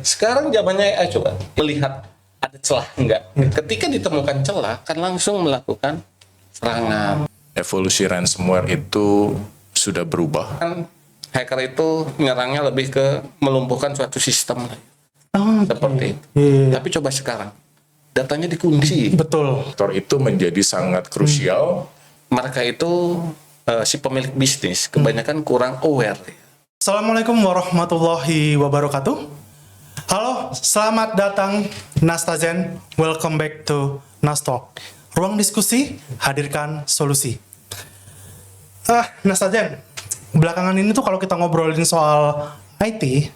Sekarang zamannya AI, coba melihat ada celah enggak. Ketika ditemukan celah, kan langsung melakukan serangan. Evolusi ransomware itu sudah berubah. Kan hacker itu menyerangnya lebih ke melumpuhkan suatu sistem seperti itu. Tapi coba sekarang, datanya dikunci. Betul. Faktor itu menjadi sangat krusial. Mereka itu si pemilik bisnis kebanyakan kurang aware. Assalamualaikum warahmatullahi wabarakatuh. Halo, selamat datang Nastazen. Welcome back to Nastalk. Ruang diskusi, hadirkan solusi. Nastazen, belakangan ini tuh kalau kita ngobrolin soal IT,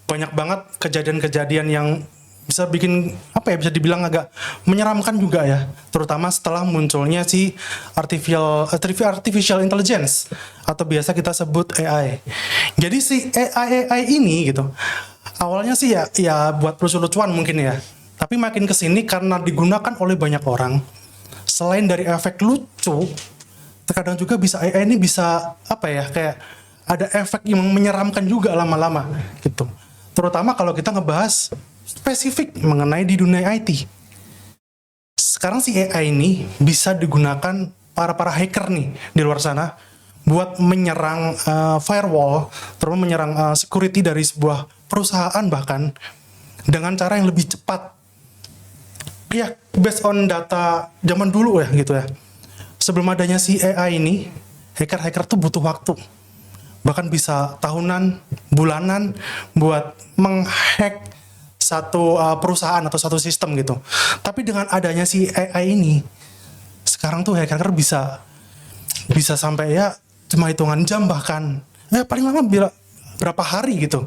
banyak banget kejadian-kejadian yang bisa bikin bisa dibilang agak menyeramkan juga ya, terutama setelah munculnya si artificial intelligence atau biasa kita sebut AI. Jadi si AI ini gitu, awalnya sih ya buat lucu-lucuan mungkin ya, tapi makin kesini karena digunakan oleh banyak orang, selain dari efek lucu, terkadang juga bisa AI ini bisa kayak ada efek yang menyeramkan juga lama-lama gitu. Terutama kalau kita ngebahas spesifik mengenai di dunia IT. Sekarang si AI ini bisa digunakan para hacker nih di luar sana buat menyerang firewall, terus menyerang security dari sebuah perusahaan bahkan dengan cara yang lebih cepat. Ya, based on data zaman dulu ya gitu ya. Sebelum adanya si AI ini, hacker-hacker tuh butuh waktu. Bahkan bisa tahunan, bulanan buat menghack satu perusahaan atau satu sistem gitu. Tapi dengan adanya si AI ini, sekarang tuh hacker bisa sampai ya cuma hitungan jam bahkan paling lama berapa hari gitu,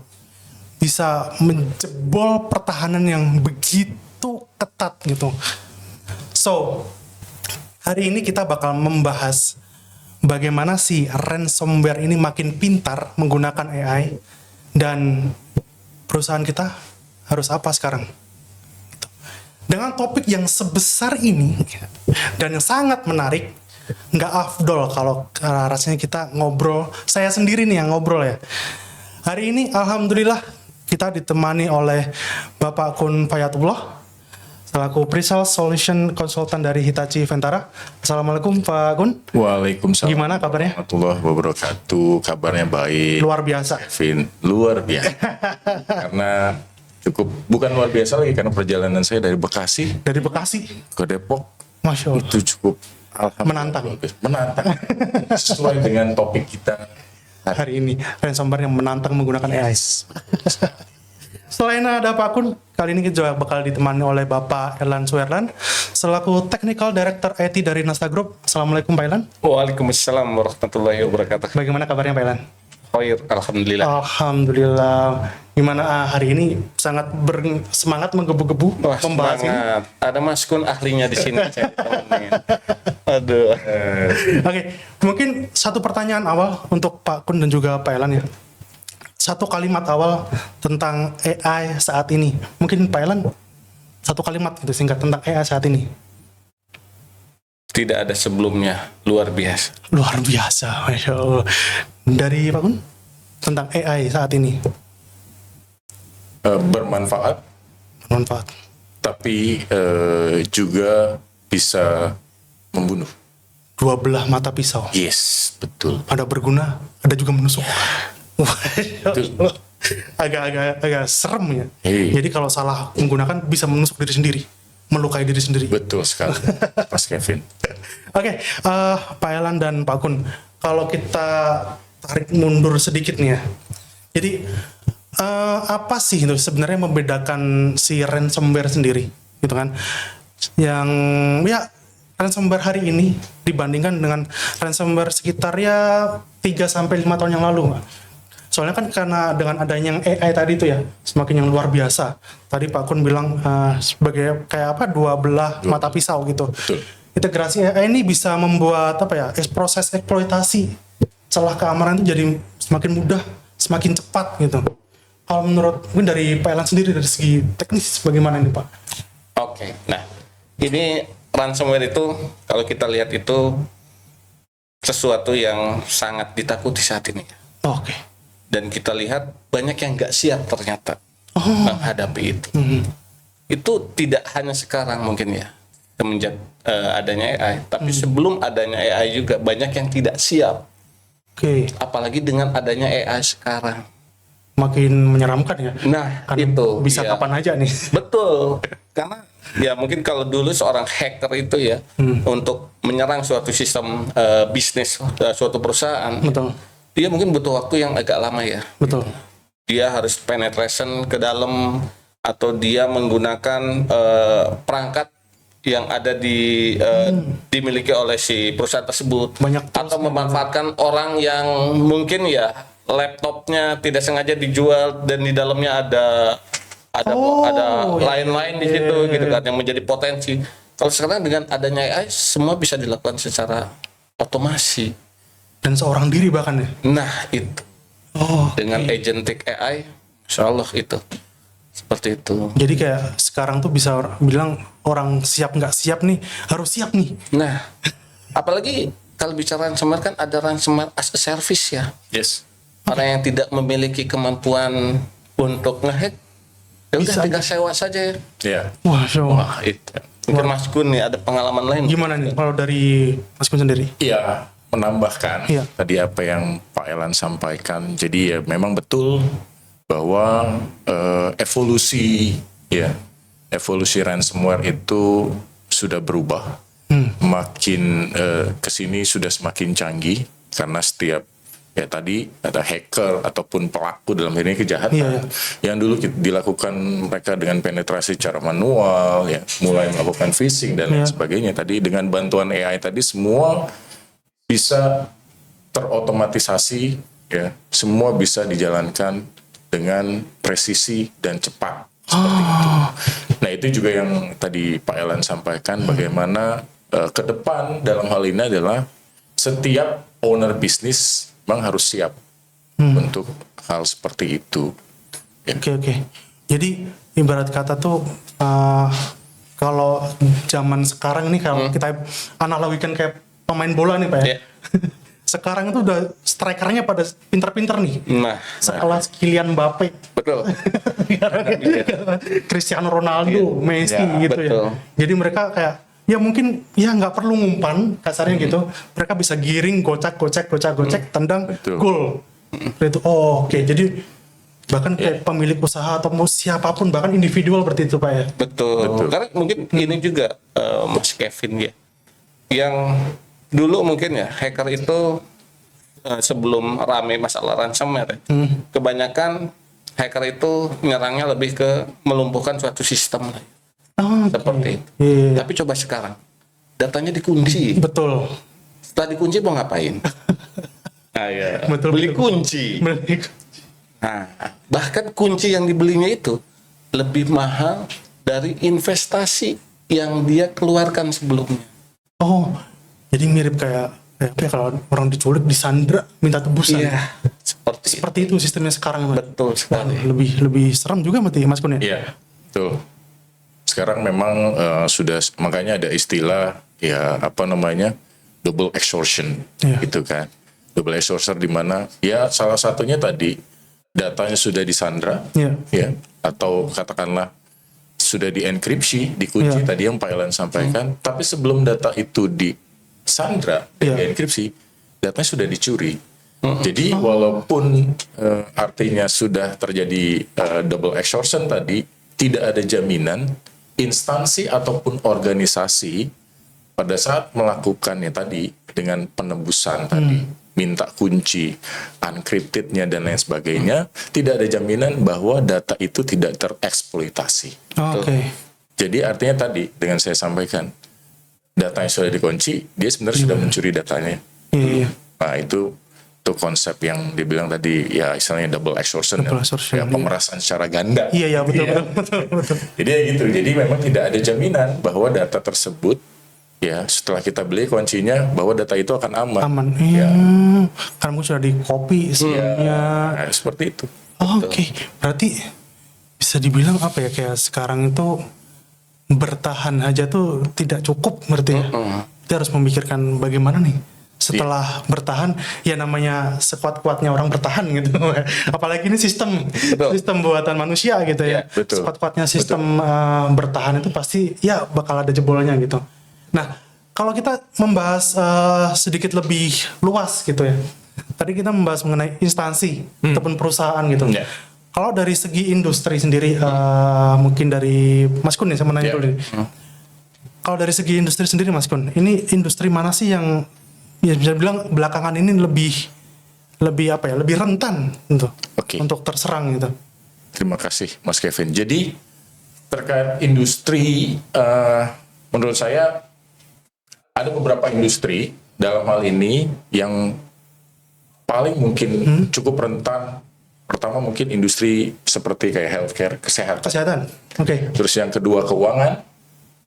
bisa menjebol pertahanan yang begitu ketat gitu. So hari ini kita bakal membahas bagaimana si ransomware ini makin pintar menggunakan AI dan perusahaan kita harus apa sekarang. Dengan topik yang sebesar ini dan yang sangat menarik, nggak afdol kalau rasanya kita ngobrol, saya sendiri nih yang ngobrol ya. Hari ini alhamdulillah kita ditemani oleh Bapak Kun Fayatullah selaku Pre-Sales Solution Consultant dari Hitachi Vantara. Assalamualaikum Pak Kun. Waalaikumsalam. Gimana kabarnya? Warahmatullahi wabarakatuh. Kabarnya baik. Luar biasa. Kevin, luar biasa. Karena bukan luar biasa lagi karena perjalanan saya dari Bekasi ke Depok, Masya Allah, itu cukup menantang. Sesuai dengan topik kita hari ini, ransomware yang menantang menggunakan AI. Selain ada Pak Kun, kali ini kita juga bakal ditemani oleh Bapak Erlan Suherlan selaku Technical Director IT dari Nasta Group. Assalamualaikum Pak Erlan. Waalaikumsalam warahmatullahi wabarakatuh. Bagaimana kabarnya Pak Erlan? Khair, alhamdulillah. Alhamdulillah. Gimana hari ini? Sangat bersemangat menggebu-gebu membahas ini. Ada Mas Kun ahlinya di sini. Aduh. Oke, mungkin satu pertanyaan awal untuk Pak Kun dan juga Pak Erlan ya. Satu kalimat awal tentang AI saat ini. Mungkin Pak Erlan satu kalimat gitu singkat tentang AI saat ini. Tidak ada sebelumnya, luar biasa. Luar biasa, Masya Allah. Dari Pak Kun tentang AI saat ini. bermanfaat, tapi juga bisa membunuh. Dua belah mata pisau. Yes, betul. Ada berguna, ada juga menusuk. Agak serem ya. Jadi kalau salah menggunakan bisa menusuk diri sendiri, melukai diri sendiri. Betul sekali, Mas Kevin. Oke, Pak Erlan dan Pak Kun, kalau kita tarik mundur sedikit nih ya. Jadi apa sih itu sebenarnya membedakan si ransomware sendiri, gitu kan? Yang ya ransomware hari ini dibandingkan dengan ransomware sekitar ya 3-5 tahun yang lalu. Soalnya kan karena dengan adanya yang AI tadi itu ya semakin yang luar biasa. Tadi Pak Kun bilang sebagai kayak dua belah mata pisau gitu. Betul. Integrasi AI ini bisa membuat proses eksploitasi celah keamanan itu jadi semakin mudah, semakin cepat gitu. Kalau menurut mungkin dari Pak Erlan sendiri dari segi teknis bagaimana ini Pak? Oke, nah ini ransomware itu kalau kita lihat itu sesuatu yang sangat ditakuti saat ini. Oke. Dan kita lihat banyak yang nggak siap ternyata. menghadapi itu. Itu tidak hanya sekarang mungkin ya semenjak adanya AI, tapi sebelum adanya AI juga banyak yang tidak siap. Oke. Apalagi dengan adanya AI sekarang. Makin menyeramkan ya. Nah, Kan itu bisa ya. kapan aja nih. Betul. Karena ya mungkin kalau dulu seorang hacker itu ya untuk menyerang suatu sistem bisnis suatu perusahaan, Betul. dia mungkin butuh waktu yang agak lama ya. Betul. Dia harus penetration ke dalam atau dia menggunakan perangkat yang ada dimiliki oleh si perusahaan tersebut, Banyak atau memanfaatkan orang yang mungkin ya laptopnya tidak sengaja dijual dan di dalamnya ada lain-lain di situ gitu kan yang menjadi potensi. Kalau sekarang dengan adanya AI semua bisa dilakukan secara otomasi. Dan seorang diri bahkan ya. Nah itu dengan agentic AI, insya Allah itu seperti itu. Jadi kayak sekarang tuh bisa bilang orang siap nggak siap nih, harus siap nih. Nah apalagi kalau bicara ransomware kan ada ransomware as a service ya. Yes. Orang yang tidak memiliki kemampuan untuk ngehack, ya udah Bisa. tinggal sewa saja. Ya. Wah, Wah itu. Mungkin Mas Gun nih ada pengalaman lain. gimana nih kalau dari Mas Kun sendiri? Iya, menambahkan Iya. tadi apa yang Pak Elan sampaikan. Jadi ya memang betul bahwa evolusi ransomware itu sudah berubah. Makin kesini sudah semakin canggih karena setiap ya tadi ada hacker ataupun pelaku dalam hal ini kejahatan yang dulu dilakukan mereka dengan penetrasi secara manual ya, mulai melakukan phishing dan lain sebagainya. Tadi dengan bantuan AI tadi semua bisa terotomatisasi ya, semua bisa dijalankan dengan presisi dan cepat seperti itu. Nah itu juga yang tadi Pak Elan sampaikan bagaimana ke depan dalam hal ini adalah setiap owner bisnis memang harus siap untuk hal seperti itu. Ya. Oke. Jadi ibarat kata tuh kalau zaman sekarang ini kalau kita analogikan kayak pemain bola nih Pak ya. Yeah. Sekarang itu udah strikernya pada pinter-pinter nih. Nah Sekelas Kylian Mbappe, betul. Cristiano Ronaldo, Messi Ya, gitu betul. ya. Jadi mereka kayak ya mungkin ya nggak perlu ngumpan kasarnya gitu. Mereka bisa giring, gocek, tendang, Betul. gol. Itu oke. Jadi bahkan kayak pemilik usaha atau mau siapapun bahkan individual seperti itu Pak ya. Betul. Karena mungkin ini juga Mas Kevin ya, yang dulu mungkin ya hacker itu sebelum rame masalah ransomware, kebanyakan hacker itu menyerangnya lebih ke melumpuhkan suatu sistem lah. Seperti itu. Iya. Tapi coba sekarang datanya dikunci. Betul. Setelah dikunci mau ngapain? Betul, Beli betul. kunci. Nah, bahkan kunci yang dibelinya itu lebih mahal dari investasi yang dia keluarkan sebelumnya. Oh, jadi mirip kayak apa ya, kalau orang diculik disandra minta tebusan. Iya, seperti itu. Seperti itu sistemnya sekarang Pak. Betul sekali. Lebih serem juga berarti Mas Kun ya. Iya, betul. Sekarang memang sudah makanya ada istilah ya apa namanya double extortion gitu kan. Double extortion di mana ya salah satunya tadi datanya sudah disandra ya atau katakanlah sudah dienkripsi, dikunci tadi yang Pak Elan sampaikan, tapi sebelum data itu disandra dan dienkripsi, datanya sudah dicuri. Jadi walaupun artinya sudah terjadi double extortion tadi, tidak ada jaminan instansi ataupun organisasi pada saat melakukannya tadi dengan penebusan tadi, minta kunci, uncryptednya dan lain sebagainya, tidak ada jaminan bahwa data itu tidak tereksploitasi. Oke. Jadi artinya tadi dengan saya sampaikan, datanya sudah dikunci, dia sebenarnya sudah mencuri datanya. Iya. Nah itu konsep yang dibilang tadi ya istilahnya double extortion, Double extortion, ya pemerasan secara ganda. Iya betul. Jadi ya gitu. Jadi memang tidak ada jaminan bahwa data tersebut ya setelah kita beli kuncinya bahwa data itu akan aman. Aman. Ya. Iya. Karena mungkin sudah di copy sebelumnya. Nah, seperti itu. Oke. Berarti bisa dibilang apa ya kayak sekarang itu bertahan aja tuh tidak cukup berarti ya. Kita harus memikirkan bagaimana nih setelah bertahan, ya namanya sekuat-kuatnya orang bertahan gitu. Apalagi ini sistem buatan manusia gitu ya. Betul. Sekuat-kuatnya sistem bertahan itu pasti ya bakal ada jebolnya gitu. Nah, kalau kita membahas sedikit lebih luas gitu ya. Tadi kita membahas mengenai instansi ataupun perusahaan gitu. Ya. Kalau dari segi industri sendiri, mungkin dari Mas Kun nih, saya mau nanya dulu nih. Kalau dari segi industri sendiri Mas Kun, ini industri mana sih yang ya bisa bilang belakangan ini lebih apa ya, lebih rentan untuk terserang gitu? Terima kasih Mas Kevin. Jadi terkait industri, menurut saya ada beberapa industri dalam hal ini yang paling mungkin cukup rentan. Pertama mungkin industri seperti kayak healthcare, kesehatan. Oke. Terus yang kedua keuangan,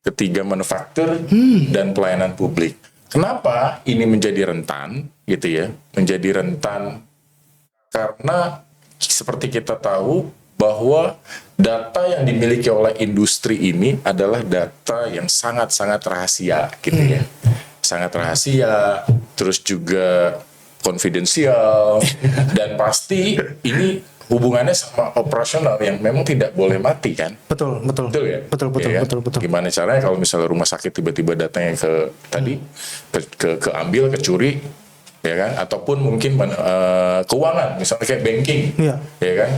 ketiga manufaktur, dan pelayanan publik. Kenapa ini menjadi rentan gitu ya? Menjadi rentan karena seperti kita tahu bahwa data yang dimiliki oleh industri ini adalah data yang sangat-sangat rahasia gitu ya. Sangat rahasia, terus juga konfidensial, dan pasti ini hubungannya sama operasional yang memang tidak boleh mati kan? Betul Ya? betul. Ya kan? Gimana caranya kalau misalnya rumah sakit tiba-tiba datanya keambil, kecuri, ya kan? Ataupun mungkin keuangan, misalnya kayak banking, Iya. ya kan?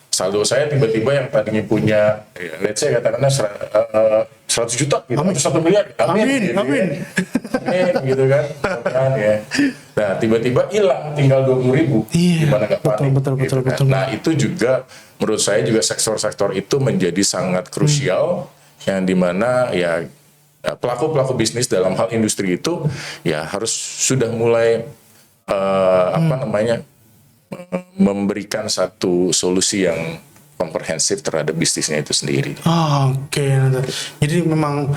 Saldo saya tiba-tiba yang tadinya punya, let's say katakanlah 100 juta, gitu, atau 1 miliar, Amin. gitu kan, ya. Nah tiba-tiba hilang, tinggal 20.000, Iya, gimana nggak panik? betul. Kan? Nah itu juga menurut saya juga sektor-sektor itu menjadi sangat krusial, yang dimana ya pelaku-pelaku bisnis dalam hal industri itu ya harus sudah mulai memberikan satu solusi yang komprehensif terhadap bisnisnya itu sendiri. Oke. Jadi memang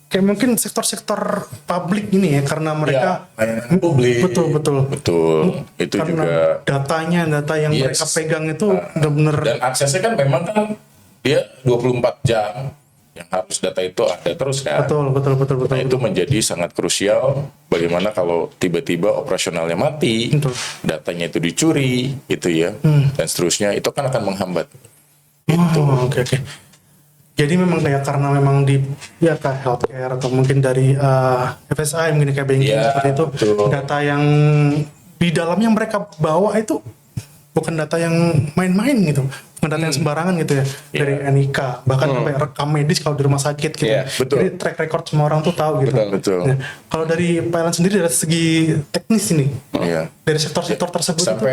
kayak mungkin sektor-sektor publik ini ya, karena mereka layanan publik. Betul. Itu karena juga data yang mereka pegang itu benar-benar dan aksesnya kan memang kan dia 24 jam yang harus data itu ada terus kan. betul. Nah, itu menjadi sangat krusial bagaimana kalau tiba-tiba operasionalnya mati, Betul. datanya itu dicuri gitu ya. Dan seterusnya itu kan akan menghambat. Oke. Jadi memang kayak karena memang di kayak healthcare atau mungkin dari FSI mungkin kayak banking seperti itu, betul. data yang di dalamnya mereka bawa itu bukan data yang main-main gitu, bukan data yang sembarangan gitu ya, dari NIK bahkan sampai rekam medis kalau di rumah sakit gitu. Betul. Jadi track record semua orang tuh tahu gitu. Betul. Nah, kalau dari Pak Elan sendiri dari segi teknis ini, Iya. dari sektor-sektor tersebut itu,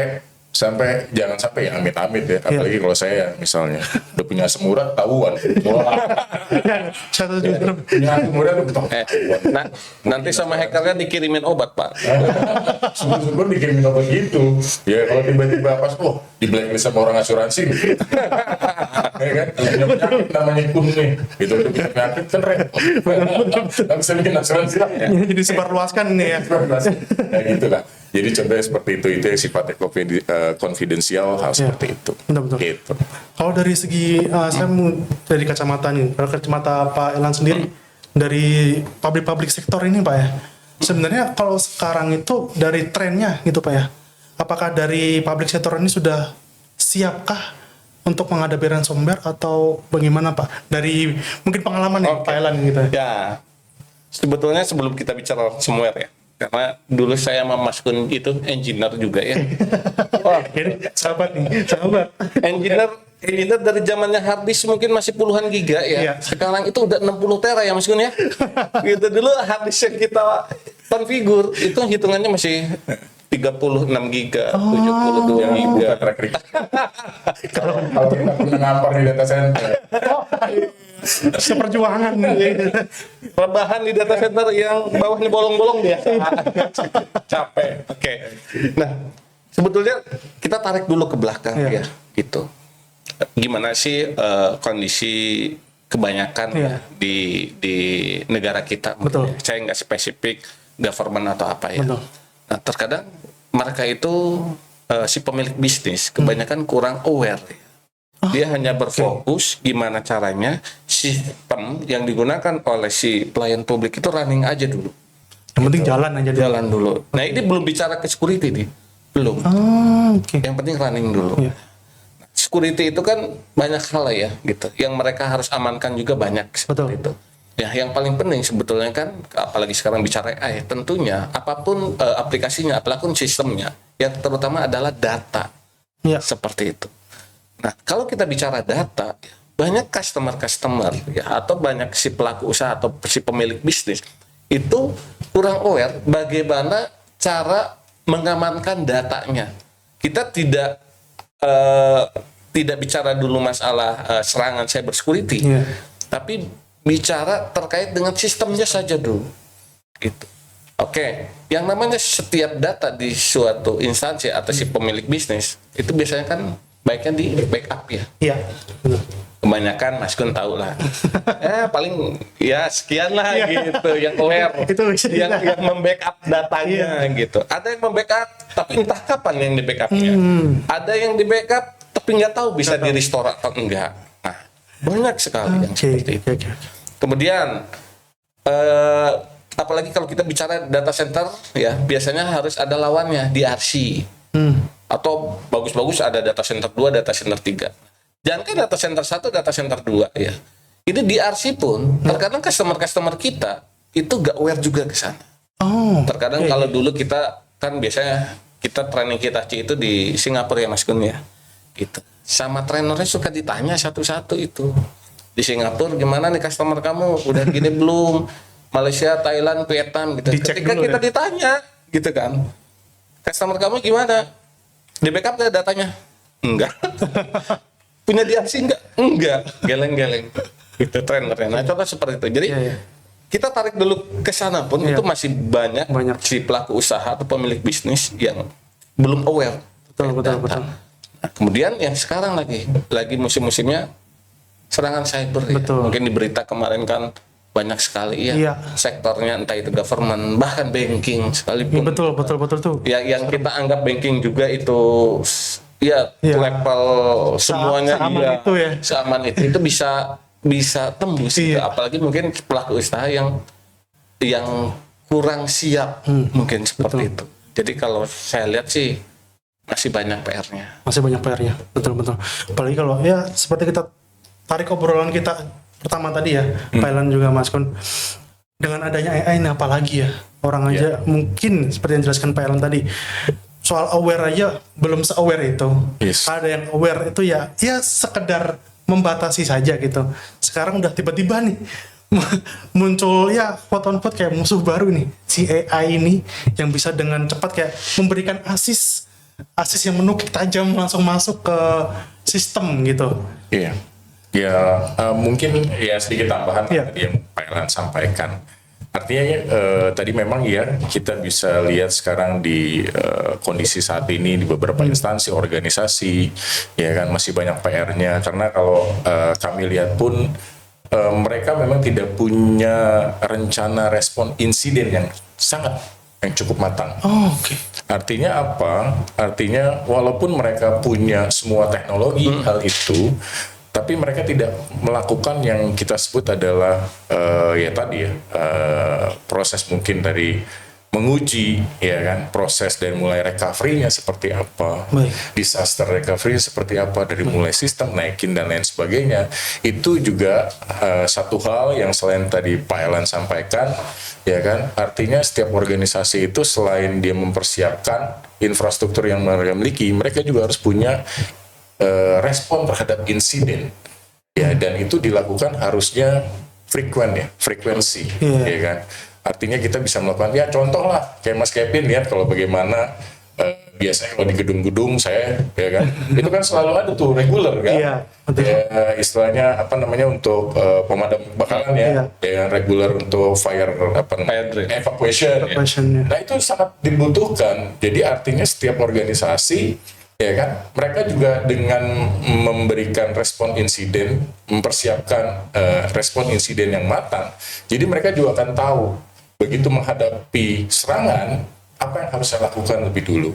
sampai jangan sampai ya amit-amit ya, apalagi kalau saya misalnya udah punya asam urat tahuan, wah satu juta. punya asam urat udah tahuan. Nah, nanti sama hackernya dikirimin obat, Pak. Syukur-syukur dikirimin obat gitu ya, kalau tiba-tiba pas di blacklist sama orang asuransi gitu. Ya kan, punya penyakit namanya kun nih gitu, udah punya penyakit kan repot, nggak bisa bikin asuransi lah ya. Jadi sebarluaskan ini ya. Nah gitu lah. Jadi contohnya seperti itu yang sifatnya konfidensial, hal seperti itu. Betul. Gitu. Kalau dari segi saya mau dari kacamata nih, kalau kacamata Pak Elan sendiri dari public sektor ini Pak ya, sebenarnya kalau sekarang itu dari trennya gitu Pak ya, apakah dari public sektor ini sudah siapkah untuk menghadapi ransomware atau bagaimana Pak? Dari mungkin pengalaman nih Pak Elan gitu. Ya, sebetulnya sebelum kita bicara ransomware ya, karena dulu saya sama Mas Kun itu engineer juga ya. Wah, Jadi sahabat. engineer dari zamannya hard disk mungkin masih puluhan giga ya. Iya. Sekarang itu udah 60 tera ya Mas Kun ya. Gitu dulu hard disk yang kita konfigur itu hitungannya masih 36 giga, 72 giga. Track record. Kalau kita pernah ngampar di data center, Seperjuangan. Rebahan di data center yang bawahnya bolong-bolong dia. Capek. Oke. Nah, sebetulnya kita tarik dulu ke belakang ya, gitu. Gimana sih kondisi kebanyakan ya di negara kita? Betul. Saya nggak spesifik government atau apa ya. Betul. Nah, terkadang mereka itu si pemilik bisnis kebanyakan kurang aware. Dia hanya berfokus gimana caranya sistem yang digunakan oleh si pelayan publik itu running aja dulu. Yang penting jalan aja dulu. Jalan dulu. Nah ini belum bicara ke security nih, belum. Oke. Yang penting running dulu. Iya. Security itu kan banyak hal lah ya gitu. Yang mereka harus amankan juga banyak seperti Betul. itu. Ya yang paling penting sebetulnya kan, apalagi sekarang bicara AI, tentunya apapun aplikasinya, apapun sistemnya, yang terutama adalah data. Iya. Seperti itu. Nah kalau kita bicara data, banyak customer ya atau banyak si pelaku usaha atau si pemilik bisnis itu kurang aware bagaimana cara mengamankan datanya. Kita tidak bicara dulu masalah serangan cyber security, tapi bicara terkait dengan sistemnya saja dulu. Gitu. Oke, yang namanya setiap data di suatu instansi atau si pemilik bisnis itu biasanya kan baiknya di backup ya. Iya. Betul. Kebanyakan Mas Gun tahu lah. Paling ya sekian lah gitu yang aware. Itu bisa yang membackup datanya gitu. Ada yang membackup tapi entah kapan yang di backupnya. Ada yang di backup tapi nggak tahu bisa di restore atau enggak. Nah, banyak sekali yang seperti itu. Kemudian apalagi kalau kita bicara data center ya, biasanya harus ada lawannya di RC. Atau bagus-bagus ada data center 2, data center 3. Jangan kan data center 1, data center 2 ya. Ini di RC pun terkadang customer kita itu gak aware juga ke sana. Terkadang kalau dulu kita kan biasanya kita training kita itu di Singapura ya Mas Gun ya. Gitu. Sama trainernya suka ditanya satu-satu itu. Di Singapura gimana nih customer kamu? Udah gini belum? Malaysia, Thailand, Vietnam gitu. Dicek Ketika dulu kita ya? ditanya gitu kan. Customer kamu gimana? Di backup gak datanya? Enggak. Punya di RC enggak, geleng-geleng itu trainernya. Nah contoh seperti itu. Jadi kita tarik dulu ke sana pun itu masih banyak si pelaku usaha atau pemilik bisnis yang belum aware. Betul. Nah, kemudian yang sekarang lagi musim-musimnya serangan cyber ya. Mungkin di berita kemarin kan banyak sekali ya sektornya, entah itu government bahkan banking sekalipun. Betul tuh. Ya yang kita anggap banking juga itu level semuanya seaman itu bisa tembus gitu. Apalagi mungkin pelaku usaha yang kurang siap mungkin seperti itu. Jadi kalau saya lihat sih masih banyak PR-nya. Betul. Apalagi kalau ya seperti kita tarik obrolan kita pertama tadi ya, Pak Elan juga Mas Kun, dengan adanya AI ini apalagi ya, orang aja mungkin seperti yang dijelaskan Pak Elan tadi, soal aware aja belum se-aware itu. Ada yang aware itu ya sekedar membatasi saja gitu. Sekarang udah tiba-tiba nih muncul ya quote on quote kayak musuh baru nih, si AI ini yang bisa dengan cepat kayak memberikan asis yang menukik tajam langsung masuk ke sistem gitu. Mungkin ya sedikit tambahan tadi yang Pak Elan sampaikan. Artinya tadi memang kita bisa lihat sekarang di kondisi saat ini di beberapa instansi, organisasi ya kan masih banyak PR-nya, karena kalau kami lihat pun mereka memang tidak punya rencana respon insiden yang cukup matang. Artinya apa? Artinya walaupun mereka punya semua teknologi hal itu, tapi mereka tidak melakukan yang kita sebut adalah proses mungkin dari menguji proses dari mulai recovery-nya seperti apa, disaster recovery seperti apa, dari mulai sistem naikin dan lain sebagainya. Itu juga satu hal yang selain tadi Pak Elan sampaikan, artinya setiap organisasi itu selain dia mempersiapkan infrastruktur yang mereka miliki, mereka juga harus punya respon terhadap insiden dan itu dilakukan harusnya frekuensi artinya kita bisa melakukan contoh lah kayak Mas Kevin lihat kalau bagaimana biasanya kalau di gedung-gedung saya itu kan selalu ada tuh reguler kan istilahnya untuk pemadam kebakaran reguler untuk fire evacuation. Nah itu sangat dibutuhkan, jadi artinya setiap organisasi mereka juga dengan memberikan respon insiden, mempersiapkan respon insiden yang matang, jadi mereka juga akan tahu begitu menghadapi serangan apa yang harus saya lakukan lebih dulu,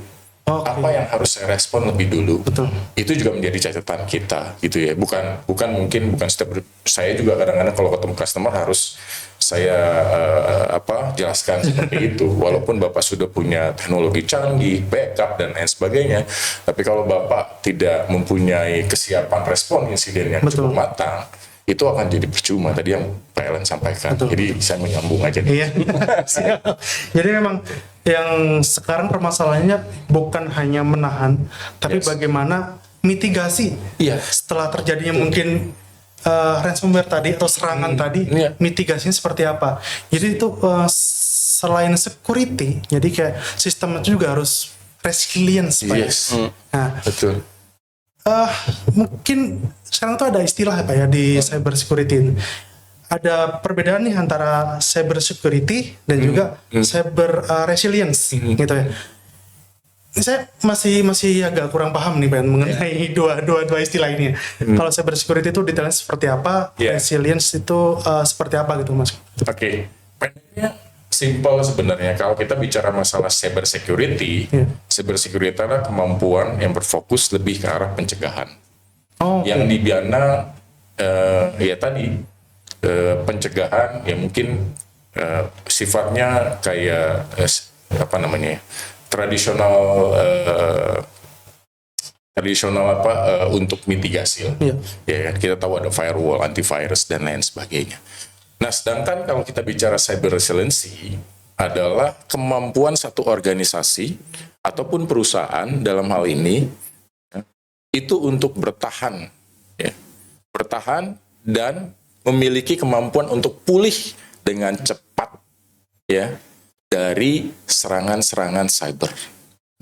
apa yang harus saya respon lebih dulu. Itu juga menjadi catatan kita gitu ya, bukan setiap, saya juga kadang-kadang kalau ketemu customer harus saya jelaskan seperti itu. Walaupun Bapak sudah punya teknologi canggih, backup dan lain sebagainya, tapi kalau Bapak tidak mempunyai kesiapan respon insiden yang Betul. cukup matang, itu akan jadi percuma. Tadi yang Pak Ellen sampaikan. Betul. Jadi saya menyambung aja nih. Iya. Siap. Jadi memang yang sekarang permasalahannya bukan hanya menahan, tapi Yes. bagaimana mitigasi Iya. setelah terjadinya mungkin ransomware tadi atau serangan tadi, Iya. mitigasinya seperti apa. Jadi itu selain security, jadi kayak sistem itu juga harus resilience, Pak. Yes. Nah, Betul. mungkin sekarang tuh ada istilah ya Pak ya di cyber security. Ada perbedaan nih antara cyber security dan juga cyber resilience gitu ya. Ini saya masih agak kurang paham nih Pak mengenai dua istilah ini. Kalau cyber security itu detailnya seperti apa, Yeah. resilience itu seperti apa gitu Mas. Oke, pendeknya simple sebenarnya. Kalau kita bicara masalah cyber security, Iya. cyber security adalah kemampuan yang berfokus lebih ke arah pencegahan. Oh, Yang dibina ya tadi pencegahan yang mungkin sifatnya kayak tradisional untuk mitigasi lah. Iya. Ya kan, kita tahu ada firewall, antivirus dan lain sebagainya. Nah, sedangkan kalau kita bicara cyber resiliency adalah kemampuan satu organisasi ataupun perusahaan dalam hal ini ya, itu untuk bertahan, ya, bertahan dan memiliki kemampuan untuk pulih dengan cepat, ya, dari serangan-serangan cyber.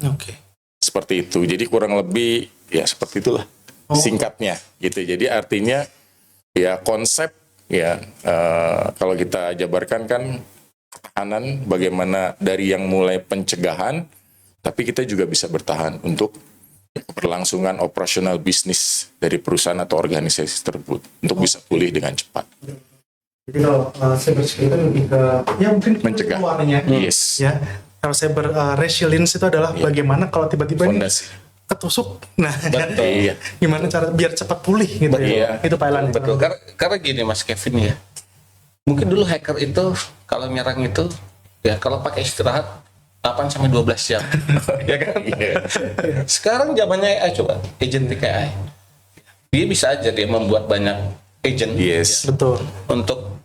Oke. Seperti itu. Jadi kurang lebih ya seperti itulah singkatnya gitu. Jadi artinya ya konsep ya kalau kita jabarkan kan pertahanan bagaimana dari yang mulai pencegahan, tapi kita juga bisa bertahan untuk keberlangsungan operasional bisnis dari perusahaan atau organisasi tersebut untuk bisa pulih dengan cepat. Jadi kalau cyber security lebih ke ya mungkin Mencegah. keluarnya. Yes. Ya. Kalau cyber resilience itu adalah bagaimana kalau tiba-tiba ini Fondasi. ketusuk. Nah, Betul. Iya. gimana cara biar cepat pulih gitu ya. Iya. Itu Pak Elan. Betul, karena gini Mas Kevin ya. Mungkin dulu hacker itu kalau nyerang itu ya kalau pakai istirahat 8 sampai 12 jam. Ya kan? Iya. Sekarang zamannya AI, coba agentic AI. Dia bisa aja dia membuat banyak agent Yes. Betul. untuk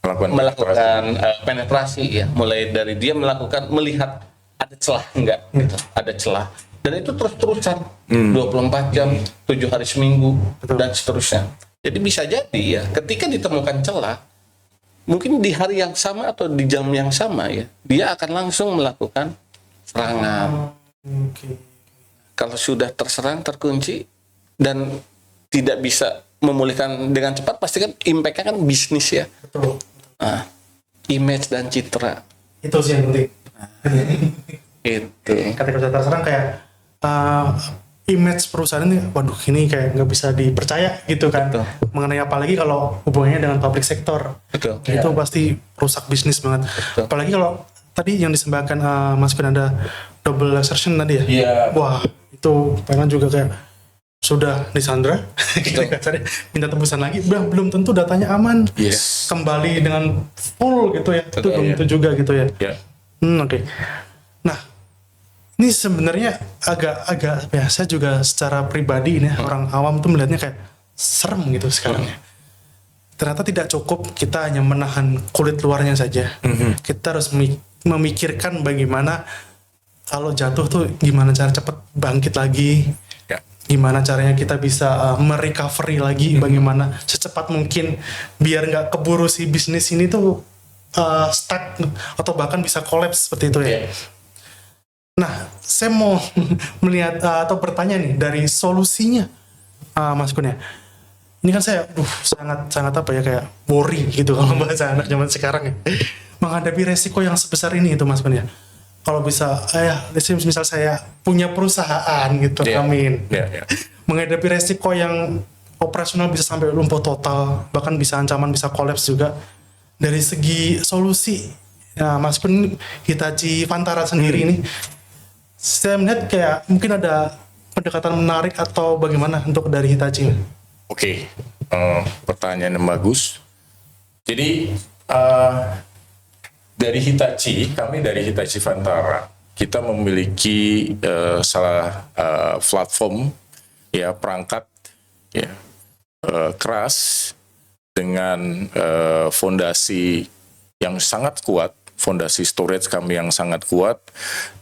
Melakukan penetrasi ya, mulai dari dia melihat ada celah enggak gitu, ada celah, dan itu terus-terusan 24 jam 7 hari seminggu dan seterusnya. Jadi bisa jadi ya ketika ditemukan celah mungkin di hari yang sama atau di jam yang sama ya dia akan langsung melakukan serangan. Oke. Kalau sudah terserang, terkunci dan tidak bisa memulihkan dengan cepat, pasti kan impact-nya kan bisnis ya. Betul. Nah, image dan citra Itu sih yang penting. itu. Ketika sudah terserang kayak image perusahaan ini, waduh ini kayak nggak bisa dipercaya gitu kan. Betul. Mengenai apalagi kalau hubungannya dengan public sector. Betul. Itu pasti rusak bisnis banget. Betul. Apalagi kalau tadi yang disembahkan Mas Kun ada double assertion tadi ya. Iya. Wah, itu pengen juga kayak sudah disandra, minta tebusan lagi, belum tentu datanya aman. Yes. Kembali dengan full gitu ya. Itu Betul, belum ya. tentu juga gitu ya. Ya. Oke. Nah, ini sebenarnya agak ya, saya juga secara pribadi ini orang awam tuh melihatnya kayak serem gitu sekarang ya. Ternyata tidak cukup kita hanya menahan kulit luarnya saja. Kita harus memikirkan bagaimana kalau jatuh tuh gimana cara cepat bangkit lagi. Ya. Gimana caranya kita bisa merecovery lagi, bagaimana secepat mungkin biar nggak keburu si bisnis ini tuh stuck atau bahkan bisa collapse seperti itu ya. Nah, saya mau melihat atau bertanya nih dari solusinya, Mas Kun ya. Ini kan saya, sangat apa ya kayak worry gitu kalau bahasa anak zaman sekarang ya. Menghadapi resiko yang sebesar ini itu Mas Kun ya. Kalau bisa, misal saya punya perusahaan gitu, Iya. amin. Ya. Menghadapi resiko yang operasional bisa sampai lumpuh total, bahkan bisa ancaman bisa collapse juga. Dari segi solusi, ya, Mas Kun Hitachi Vantara sendiri ini, saya melihat kayak mungkin ada pendekatan menarik atau bagaimana untuk dari Hitachi. Oke, pertanyaan yang bagus. Jadi Dari Hitachi, kami dari Hitachi Vantara, kita memiliki platform ya perangkat ya keras dengan fondasi yang sangat kuat, fondasi storage kami yang sangat kuat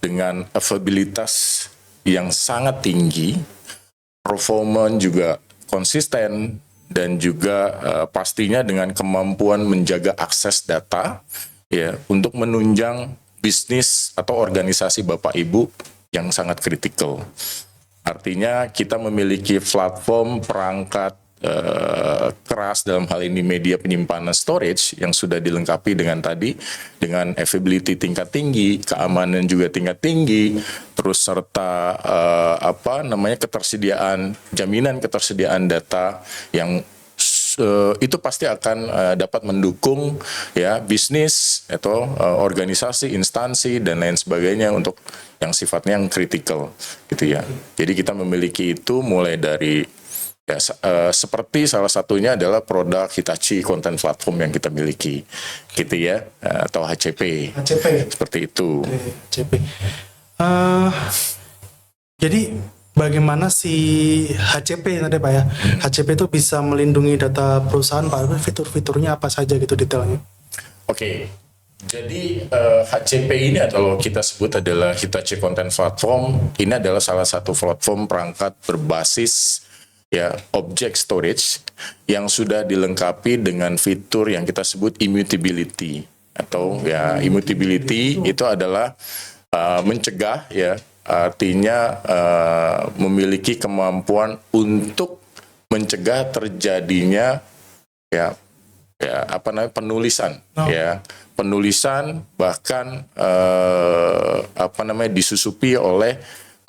dengan availabilitas yang sangat tinggi, performa juga konsisten dan juga pastinya dengan kemampuan menjaga akses data ya untuk menunjang bisnis atau organisasi Bapak Ibu yang sangat kritikal. Artinya kita memiliki platform perangkat keras dalam hal ini media penyimpanan storage yang sudah dilengkapi dengan tadi dengan availability tingkat tinggi, keamanan juga tingkat tinggi, terus serta ketersediaan jaminan ketersediaan data yang itu pasti akan dapat mendukung ya bisnis atau organisasi, instansi dan lain sebagainya untuk yang sifatnya yang kritikal gitu ya. Jadi kita memiliki itu mulai dari ya, seperti salah satunya adalah produk Hitachi Content Platform yang kita miliki gitu ya, atau HCP. Seperti itu. HCP. Jadi bagaimana si HCP tadi Pak ya? HCP itu bisa melindungi data perusahaan Pak. Fitur-fiturnya apa saja gitu detailnya? Oke. Jadi HCP ini atau kita sebut adalah Hitachi Content Platform. Ini adalah salah satu platform perangkat berbasis ya object storage yang sudah dilengkapi dengan fitur yang kita sebut immutability atau ya immutability itu adalah mencegah ya. Artinya memiliki kemampuan untuk mencegah terjadinya penulisan bahkan disusupi oleh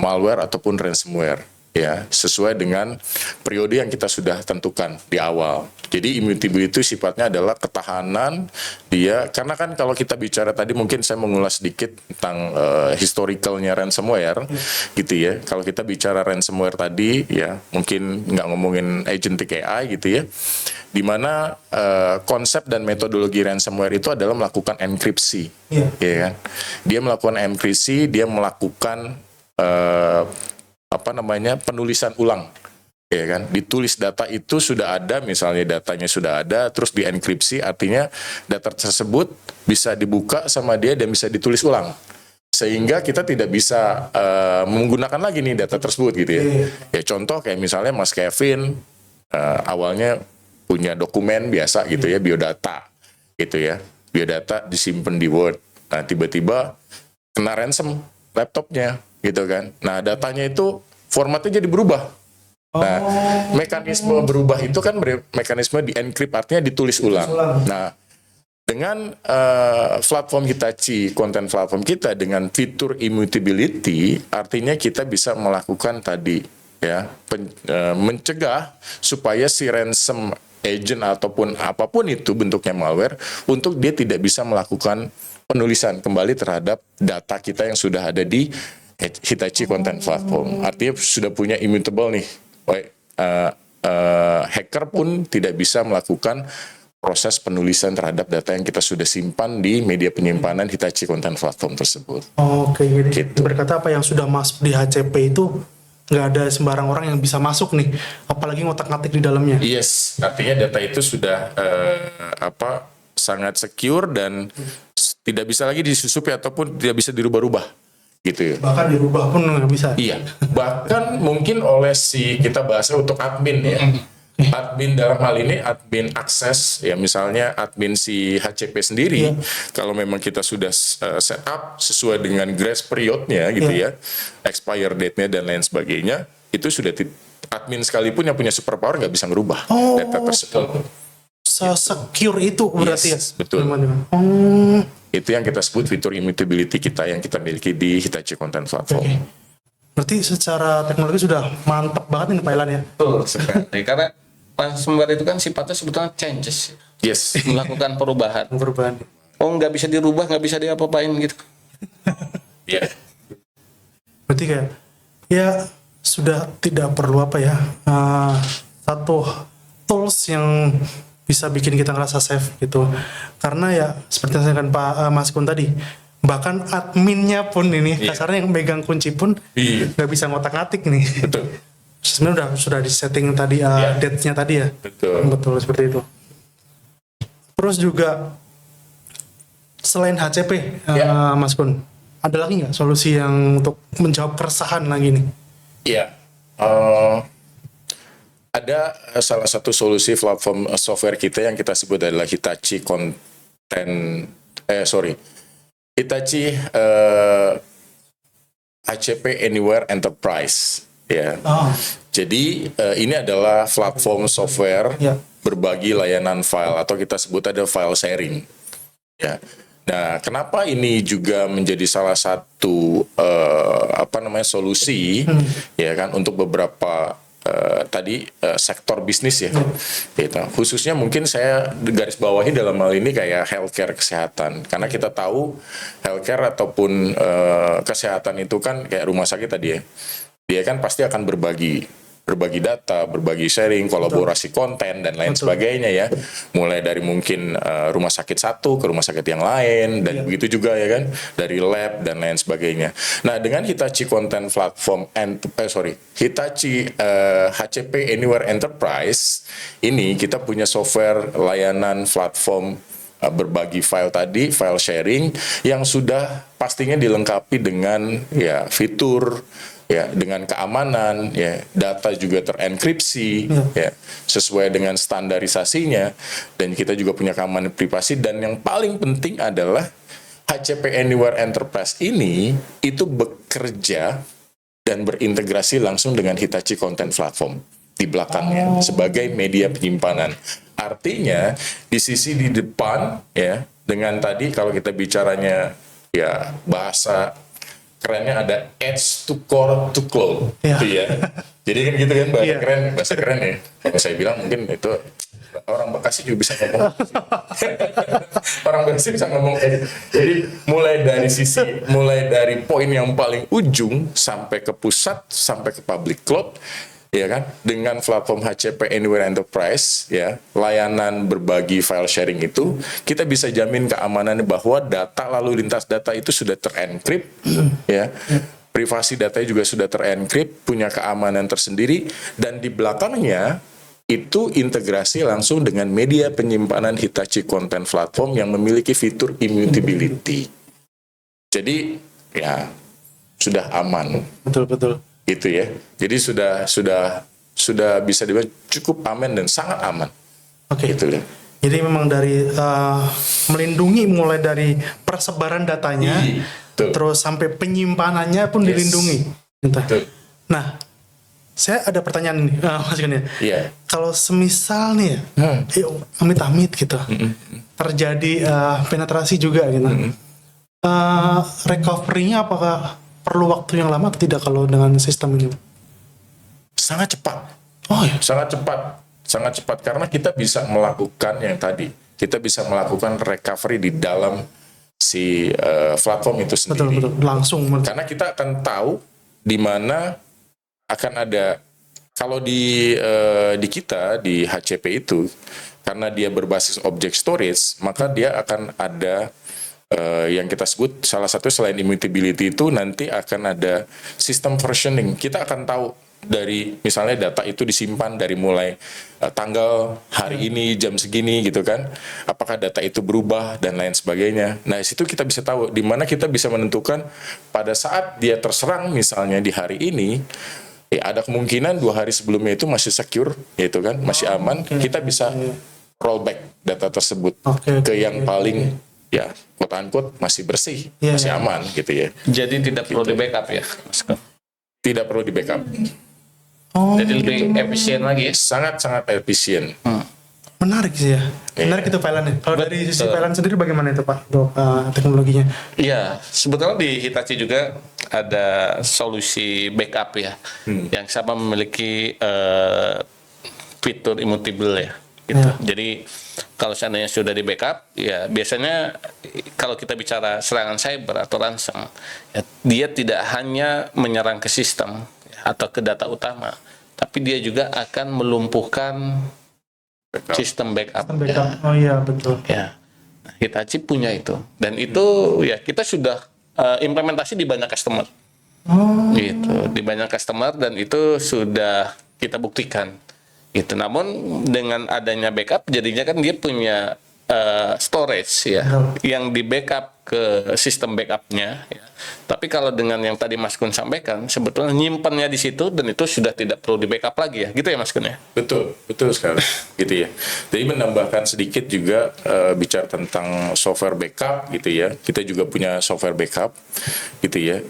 malware ataupun ransomware ya sesuai dengan periode yang kita sudah tentukan di awal. Jadi immutability itu sifatnya adalah ketahanan dia, karena kan kalau kita bicara tadi mungkin saya mengulas sedikit tentang historicalnya ransomware gitu ya. Kalau kita bicara ransomware tadi ya mungkin nggak ngomongin agentic AI gitu ya, di mana konsep dan metodologi ransomware itu adalah melakukan enkripsi, ya kan? Dia melakukan enkripsi, dia melakukan penulisan ulang. Ya kan, ditulis data itu sudah ada, misalnya datanya sudah ada, terus dienkripsi, artinya data tersebut bisa dibuka sama dia dan bisa ditulis ulang, sehingga kita tidak bisa menggunakan lagi nih data tersebut gitu ya. Ya contoh kayak misalnya Mas Kevin awalnya punya dokumen biasa gitu ya, biodata gitu ya, biodata disimpan di Word, nah tiba-tiba kena ransom laptopnya gitu kan, nah datanya itu formatnya jadi berubah. Nah, mekanisme berubah itu kan mekanisme di-encrypt, artinya ditulis ulang. Nah, dengan platform Hitachi, content platform kita dengan fitur immutability, artinya kita bisa melakukan tadi ya, mencegah supaya si ransom agent ataupun apapun itu bentuknya malware untuk dia tidak bisa melakukan penulisan kembali terhadap data kita yang sudah ada di Hitachi Content Platform. Artinya sudah punya immutable nih. Hacker pun tidak bisa melakukan proses penulisan terhadap data yang kita sudah simpan di media penyimpanan Hitachi Content Platform tersebut. Oke, jadi gitu. Berkata apa yang sudah masuk di HCP itu nggak ada sembarang orang yang bisa masuk nih, apalagi ngotak-ngatik di dalamnya. Yes, artinya data itu sudah sangat secure dan tidak bisa lagi disusupi ataupun tidak bisa dirubah-rubah. Gitu ya. Bahkan dirubah pun nggak bisa. Iya, bahkan mungkin oleh kita bahasnya untuk admin ya. Admin dalam hal ini admin akses ya, misalnya admin si HCP sendiri, kalau memang kita sudah set up sesuai dengan grace periodnya gitu ya, expire date-nya dan lain sebagainya, itu sudah admin sekalipun yang punya superpower nggak bisa merubah data tersebut. Secure itu berarti yes, ya? Betul. Itu yang kita sebut fitur immutability kita yang kita miliki di Hitachi Content Platform. Okay. Berarti secara teknologi sudah mantap banget ini Pak Ilan ya? Betul sekali. Karena ransomware itu kan sifatnya sebetulnya changes. Yes. Melakukan perubahan. Oh nggak bisa dirubah, nggak bisa diapa-apain gitu. Iya. Berarti kayak ya sudah tidak perlu satu tools yang bisa bikin kita ngerasa safe gitu. Karena ya seperti yang saya kan Pak Mas Kun tadi, bahkan adminnya pun ini kasarnya yang megang kunci pun nggak bisa ngotak-ngatik nih. Betul. Sebenarnya sudah di setting tadi date-nya tadi ya. Betul seperti itu. Terus juga selain HCP Mas Kun, ada lagi nggak solusi yang untuk menjawab keresahan lagi nih? Iya. Ada salah satu solusi platform software kita yang kita sebut adalah Hitachi Hitachi HCP Anywhere Enterprise. Ya. Jadi ini adalah platform software berbagi layanan file atau kita sebut ada file sharing. Ya. Nah, kenapa ini juga menjadi salah satu solusi ya kan untuk beberapa sektor bisnis ya, gitu. Khususnya mungkin saya garis bawahi dalam hal ini kayak healthcare kesehatan, karena kita tahu healthcare ataupun kesehatan itu kan kayak rumah sakit tadi ya, dia kan pasti akan berbagi data, berbagi sharing, kolaborasi konten dan lain sebagainya ya. Mulai dari mungkin rumah sakit satu ke rumah sakit yang lain dan begitu juga ya kan, dari lab dan lain sebagainya. Nah, dengan Hitachi Content Platform Hitachi HCP Anywhere Enterprise ini kita punya software layanan platform berbagi file tadi, file sharing yang sudah pastinya dilengkapi dengan ya fitur ya, dengan keamanan ya, data juga terenkripsi ya, sesuai dengan standarisasinya, dan kita juga punya keamanan privasi, dan yang paling penting adalah HCP Anywhere Enterprise ini itu bekerja dan berintegrasi langsung dengan Hitachi Content Platform di belakangnya sebagai media penyimpanan. Artinya di sisi di depan ya, dengan tadi kalau kita bicaranya ya bahasa kerennya ada edge to core to cloud, gitu ya. Jadi kan gitu kan bahasa keren ya. Kalau saya bilang mungkin itu orang Bekasi juga bisa ngomong. Orang Bekasi bisa ngomong. Jadi mulai dari poin yang paling ujung sampai ke pusat, sampai ke public cloud, ya kan, dengan platform HCP Anywhere Enterprise ya, layanan berbagi file sharing itu kita bisa jamin keamanannya bahwa data lalu lintas data itu sudah terenkrip ya, privasi datanya juga sudah terenkrip, punya keamanan tersendiri, dan di belakangnya itu integrasi langsung dengan media penyimpanan Hitachi Content Platform yang memiliki fitur immutability. Jadi ya sudah aman. Betul. Gitu ya. Jadi sudah bisa dibilang cukup aman dan sangat aman. Oke. Gitu ya. Jadi memang dari melindungi mulai dari persebaran datanya, terus sampai penyimpanannya pun dilindungi. Gitu. Nah, saya ada pertanyaan nih, Mas Gun ya. Iya. Kalau semisal nih, amit-amit gitu, terjadi penetrasi juga gitu, recovery-nya apakah perlu waktu yang lama atau tidak kalau dengan sistem ini? Sangat cepat. Oh ya. Sangat cepat karena kita bisa melakukan yang tadi. Kita bisa melakukan recovery di dalam si platform itu sendiri. Betul. Langsung. Karena kita akan tahu di mana akan ada, kalau di kita di HCP itu, karena dia berbasis object storage, maka dia akan ada yang kita sebut salah satu selain immutability itu nanti akan ada sistem versioning. Kita akan tahu dari misalnya data itu disimpan dari mulai tanggal hari ini jam segini gitu kan, apakah data itu berubah dan lain sebagainya. Nah, situ kita bisa tahu, di mana kita bisa menentukan pada saat dia terserang misalnya di hari ini, ada kemungkinan 2 hari sebelumnya itu masih secure gitu kan, masih aman. Kita bisa rollback data tersebut ke yang paling ya quote unquote masih bersih, masih aman gitu ya. Jadi tidak perlu di backup ya, Mas? Tidak perlu di backup. Jadi lebih efisien lagi ya? Sangat efisien. Menarik sih ya. Menarik itu fileannya. Kalau dari sisi filean sendiri bagaimana itu Pak untuk teknologinya? Iya, sebetulnya di Hitachi juga ada solusi backup ya, yang sama memiliki fitur immutable ya. Gitu. Jadi kalau seandainya sudah di backup, ya biasanya kalau kita bicara serangan cyber atau ransom, ya, dia tidak hanya menyerang ke sistem ya, atau ke data utama, tapi dia juga akan melumpuhkan Backup. sistem backup. Backup. Oh iya betul. Ya, nah, Hitachi punya itu, dan itu ya kita sudah implementasi di banyak customer, gitu, di banyak customer, dan itu sudah kita buktikan. Gitu. Namun dengan adanya backup, jadinya kan dia punya storage ya, yang di backup ke sistem backupnya. Ya. Tapi kalau dengan yang tadi Mas Kun sampaikan, sebetulnya nyimpannya di situ dan itu sudah tidak perlu di backup lagi ya, gitu ya Mas Kun ya. Betul, betul sekali, gitu ya. Jadi menambahkan sedikit juga bicara tentang software backup, gitu ya. Kita juga punya software backup, gitu ya.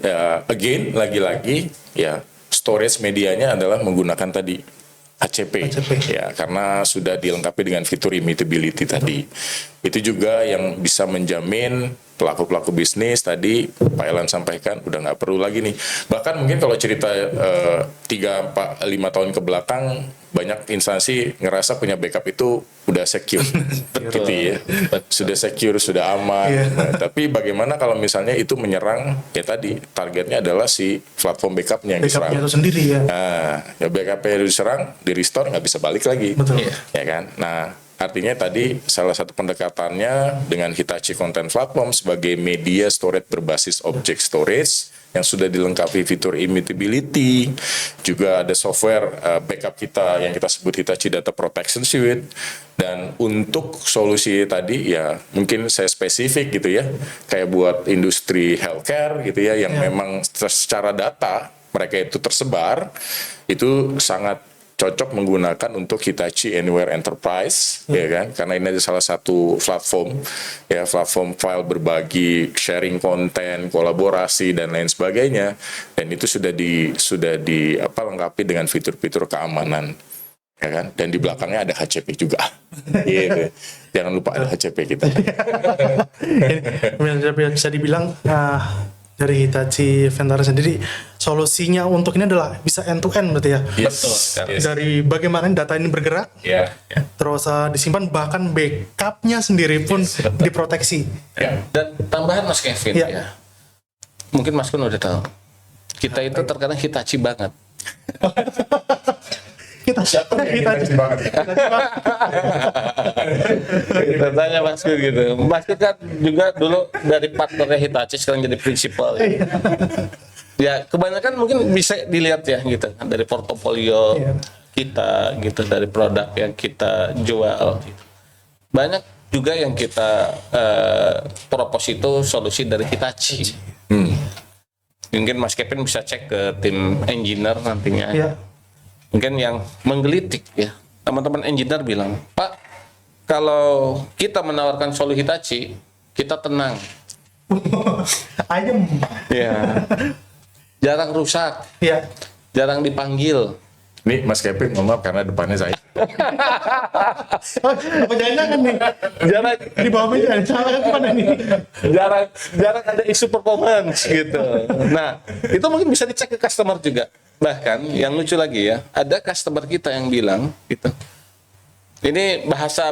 Again, lagi-lagi, ya storage medianya adalah menggunakan tadi HCP, ya, karena sudah dilengkapi dengan fitur immutability tadi. Itu juga yang bisa menjamin pelaku-pelaku bisnis tadi Pak Elan sampaikan udah nggak perlu lagi nih. Bahkan mungkin kalau cerita 3, 4, 5 tahun ke belakang banyak instansi ngerasa punya backup itu udah secure, gitu ya, sudah secure, sudah aman. Nah, tapi bagaimana kalau misalnya itu menyerang, ya tadi targetnya adalah si platform backupnya yang diserang. Backupnya itu sendiri ya. Nah, ya backupnya diserang, di restore nggak bisa balik lagi. Betul. Ya kan? Nah, artinya tadi salah satu pendekatannya dengan Hitachi Content Platform sebagai media storage berbasis object storage yang sudah dilengkapi fitur immutability, juga ada software backup kita yang kita sebut Hitachi Data Protection Suite. Dan untuk solusi tadi ya mungkin saya spesifik gitu ya, kayak buat industri healthcare gitu ya, yang memang secara data mereka itu tersebar, itu sangat cocok menggunakan untuk Hitachi Anywhere Enterprise, ya kan? Karena ini adalah salah satu platform, ya, platform file berbagi, sharing konten, kolaborasi dan lain sebagainya. Dan itu sudah lengkapi dengan fitur-fitur keamanan, ya kan? Dan di belakangnya ada HCP juga. Gitu. Jangan lupa ada HCP kita. Bisa dibilang dari Hitachi Vantara sendiri solusinya untuk ini adalah bisa end to end berarti ya. Yes. Dari bagaimana data ini bergerak, Ya. terus disimpan, bahkan backupnya sendiri pun diproteksi. Ya. Dan tambahan Mas Kevin Ya. ya, mungkin Mas Kun udah tahu, kita itu terkadang Hitachi banget. Hitachi banget. Kita tanya Mas Kun gitu. Mas Kun kan juga dulu dari partnernya Hitachi, sekarang jadi prinsipal. Ya kebanyakan mungkin bisa dilihat ya gitu kan, dari portofolio kita gitu, dari produk yang kita jual. Banyak juga yang kita propose itu solusi dari Hitachi. Mungkin Mas Kevin bisa cek ke tim engineer nantinya. Ya. Mungkin yang menggelitik ya, teman-teman engineer bilang, Pak, kalau kita menawarkan solusi Hitachi, kita tenang. Ayem. Ya. Jarang rusak, Ya. jarang dipanggil. Ini Mas Kevin, mohon maaf karena depannya saya. Apa jangan nih? Jarang Di bawah meja, salah kan mana nih? jarang ada isu performance gitu. Nah, itu mungkin bisa dicek ke customer juga. Bahkan yang lucu lagi ya, ada customer kita yang bilang gitu. Ini bahasa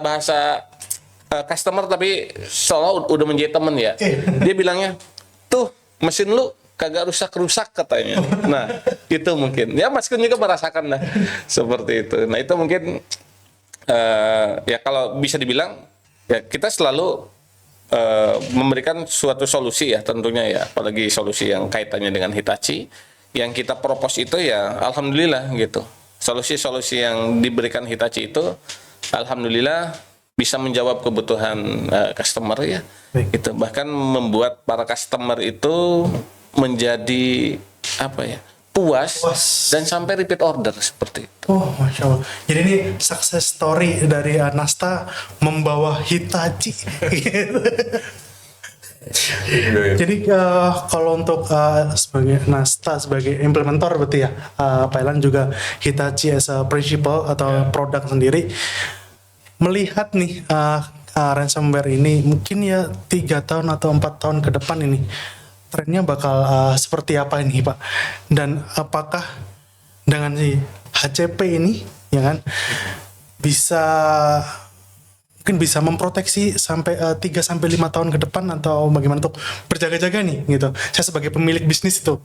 customer tapi seolah udah menjadi temen ya. Dia bilangnya, "Tuh, mesin lu kagak rusak-rusak," katanya. Nah, itu mungkin. Ya Mas Kun juga merasakan lah seperti itu. Nah, itu mungkin ya kalau bisa dibilang ya kita selalu memberikan suatu solusi ya tentunya ya, apalagi solusi yang kaitannya dengan Hitachi. Yang kita propose itu ya alhamdulillah gitu. Solusi-solusi yang diberikan Hitachi itu alhamdulillah bisa menjawab kebutuhan customer ya. Gitu. Bahkan membuat para customer itu menjadi apa ya? Puas dan sampai repeat order seperti itu. Oh, Masya Allah. Jadi ini success story dari Nasta membawa Hitachi. Jadi kalau untuk sebagai Nasta sebagai implementer berarti ya, Pak Elan juga Hitachi as a principal atau produk sendiri, melihat nih ransomware ini mungkin ya 3 tahun atau 4 tahun ke depan ini trennya bakal seperti apa ini Pak? Dan apakah dengan si HCP ini ya kan bisa mungkin bisa memproteksi sampai 3 sampai 5 tahun ke depan, atau bagaimana untuk berjaga-jaga nih gitu. Saya sebagai pemilik bisnis itu,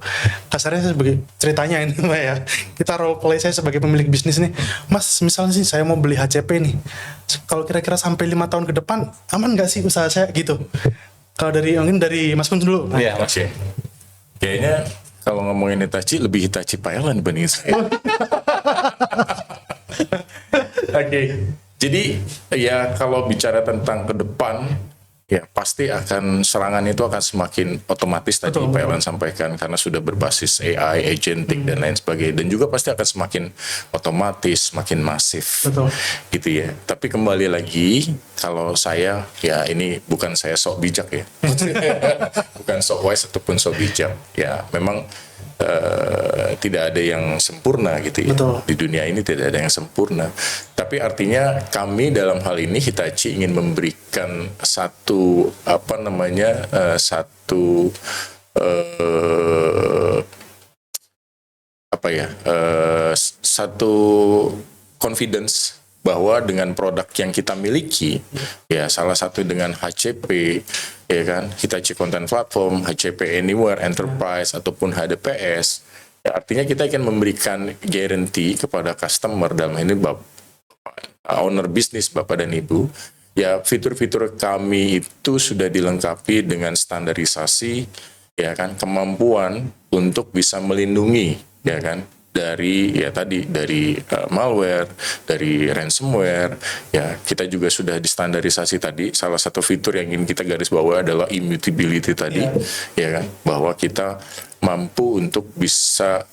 kasarnya saya sebagai ceritanya ini Pak ya. Kita role play saya sebagai pemilik bisnis nih. Mas, misalnya sih saya mau beli HCP nih. Kalau kira-kira sampai 5 tahun ke depan aman nggak sih usaha saya gitu? Kalau mungkin dari Mas Kun dulu. Iya, Oke. Kayaknya kalau ngomongin Hitachi, lebih Hitachi Pak Elan dibanding saya. Oke. Jadi ya kalau bicara tentang ke depan, ya pasti akan serangan itu akan semakin otomatis tadi Pak Elan sampaikan, karena sudah berbasis AI, agentic dan lain sebagainya, dan juga pasti akan semakin otomatis, semakin masif. Betul. Gitu ya. Tapi kembali lagi, kalau saya, ya ini bukan saya sok bijak ya. Bukan sok wise ataupun sok bijak. Ya memang tidak ada yang sempurna gitu ya. Betul. Di dunia ini tidak ada yang sempurna. Tapi artinya kami dalam hal ini Hitachi ingin memberikan satu satu confidence bahwa dengan produk yang kita miliki, ya salah satu dengan HCP, ya kan, Hitachi Content Platform, HCP Anywhere Enterprise ataupun HDPS, ya artinya kita akan memberikan guarantee kepada customer, dalam ini owner bisnis Bapak dan Ibu, ya fitur-fitur kami itu sudah dilengkapi dengan standarisasi, ya kan, kemampuan untuk bisa melindungi, ya kan, dari malware, dari ransomware. Ya kita juga sudah distandarisasi tadi. Salah satu fitur yang ingin kita garis bawahi adalah immutability tadi, ya kan, bahwa kita mampu untuk bisa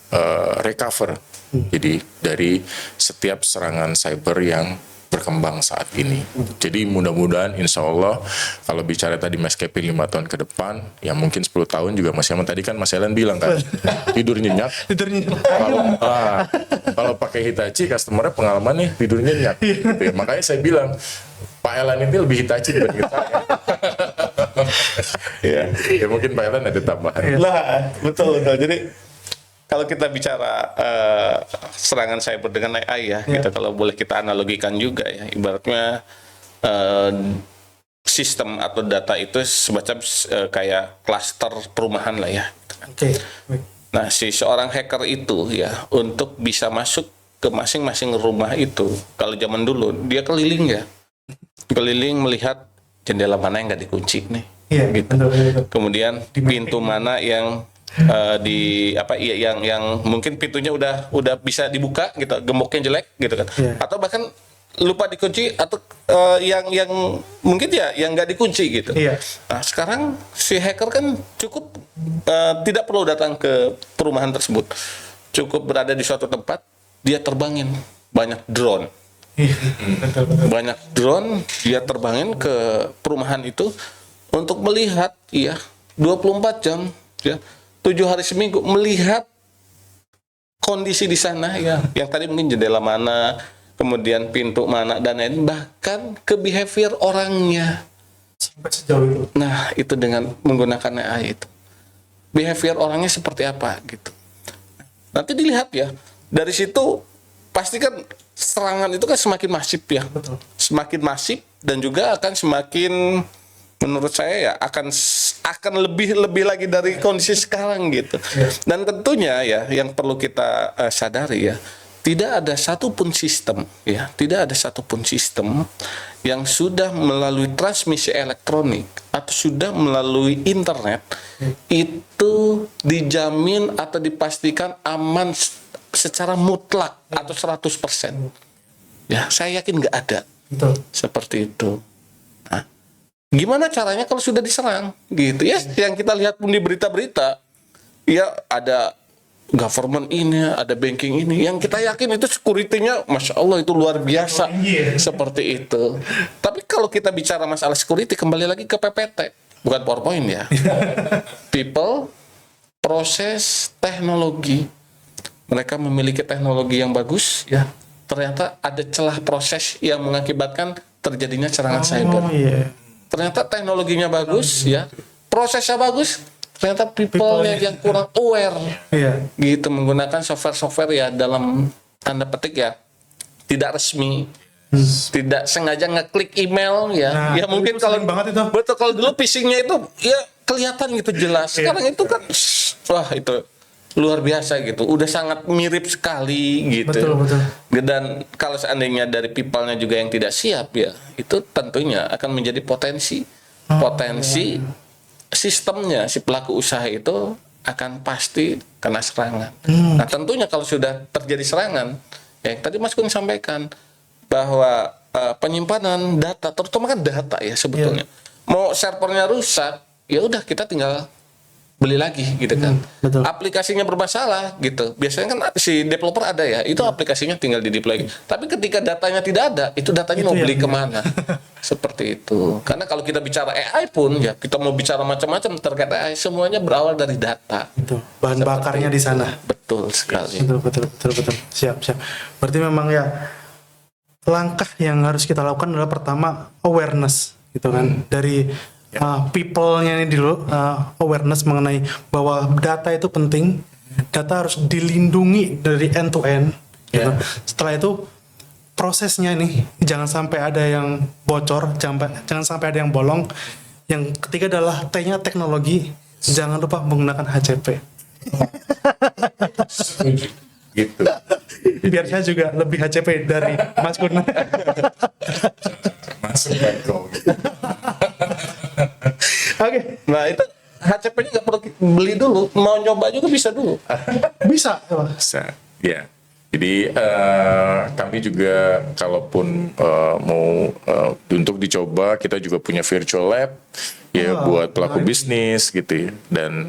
recover. Jadi dari setiap serangan cyber yang berkembang saat ini. Jadi mudah-mudahan insya Allah kalau bicara tadi Mas Kevin 5 tahun ke depan, ya mungkin 10 tahun juga Mas Yaman tadi kan Mas Elan bilang kan tidur nyenyak. Kalau pakai Hitachi customer-nya pengalamannya tidur nyenyak. Gitu ya. Makanya saya bilang Pak Elan ini lebih Hitachi dibanding saya. Ya mungkin Pak Elan ada tambahan. Lah, betul. Jadi kalau kita bicara serangan cyber dengan AI ya, gitu, kalau boleh kita analogikan juga ya, ibaratnya sistem atau data itu semacam kayak klaster perumahan lah ya. Oke. Nah, si seorang hacker itu ya, untuk bisa masuk ke masing-masing rumah itu, kalau zaman dulu dia keliling ya, keliling melihat jendela mana yang nggak dikunci nih, gitu. Betul. Kemudian pintu mana yang yang mungkin pintunya udah bisa dibuka gitu, gemboknya jelek gitu kan, atau bahkan lupa dikunci, atau yang mungkin ya yang nggak dikunci gitu. Nah sekarang si hacker kan cukup tidak perlu datang ke perumahan tersebut, cukup berada di suatu tempat, dia terbangin banyak drone. Dia terbangin ke perumahan itu untuk melihat 24 jam ya, 7 hari seminggu, melihat kondisi di sana ya, yang tadi mungkin jendela mana, kemudian pintu mana, dan lain, bahkan ke behavior orangnya. Sampai sejauh itu. Nah, itu dengan menggunakan AI itu. Behavior orangnya seperti apa gitu. Nanti dilihat ya. Dari situ pasti kan serangan itu kan semakin masif ya. Betul. Semakin masif dan juga akan semakin, menurut saya ya akan lebih lagi dari kondisi sekarang gitu. Dan tentunya ya yang perlu kita sadari ya, tidak ada satupun sistem yang sudah melalui transmisi elektronik atau sudah melalui internet itu dijamin atau dipastikan aman secara mutlak atau 100%. Ya, saya yakin nggak ada. Betul. Seperti itu. Gimana caranya kalau sudah diserang gitu ya, yang kita lihat pun di berita-berita ya, ada government ini, ada banking ini, yang kita yakin itu security-nya Masya Allah itu luar biasa seperti itu. Tapi kalau kita bicara masalah security, kembali lagi ke PPT, bukan PowerPoint ya. People, proses, teknologi. Mereka memiliki teknologi yang bagus ya, ternyata ada celah proses yang mengakibatkan terjadinya serangan cyber. Ternyata teknologinya bagus ya, prosesnya bagus, ternyata people-nya yang kurang aware gitu, menggunakan software ya dalam tanda petik ya tidak resmi tidak sengaja ngeklik email ya. Nah, Ya mungkin itu kalau sering banget itu. betul, kalau dulu phishingnya itu ya kelihatan gitu jelas. Sekarang itu kan wah itu luar biasa gitu. Udah sangat mirip sekali gitu. Betul. Dan kalau seandainya dari people-nya juga yang tidak siap ya, itu tentunya akan menjadi potensi sistemnya si pelaku usaha itu akan pasti kena serangan. Nah, tentunya kalau sudah terjadi serangan, ya yang tadi Mas Kun sampaikan bahwa penyimpanan data, terutama kan data ya sebetulnya. Mau servernya rusak, ya udah kita tinggal beli lagi gitu kan. Betul. Aplikasinya bermasalah gitu. Biasanya kan si developer ada ya, itu aplikasinya tinggal di-deploy lagi. Tapi ketika datanya tidak ada, itu datanya mau Itu beli yang- kemana? Seperti itu. Karena kalau kita bicara AI pun ya, kita mau bicara macam-macam terkait AI, semuanya berawal dari data. Itu bahan bakarnya di sana. Betul sekali. Betul. Siap. Berarti memang ya langkah yang harus kita lakukan adalah pertama awareness gitu kan dari people-nya ini dulu, awareness mengenai bahwa data itu penting, data harus dilindungi dari end to end gitu. Setelah itu prosesnya nih jangan sampai ada yang bocor, jangan sampai ada yang bolong. Yang ketiga adalah T-nya teknologi, jangan lupa menggunakan HCP. Gitu. Biar saya juga lebih HCP dari Mas Kun. Masuk Beko. Oke, Nah itu HCP-nya nggak perlu beli dulu, mau nyoba juga bisa dulu. bisa. Bisa, ya. Jadi kami juga kalaupun mau untuk dicoba, kita juga punya virtual lab ya buat pelaku bisnis gitu ya. Dan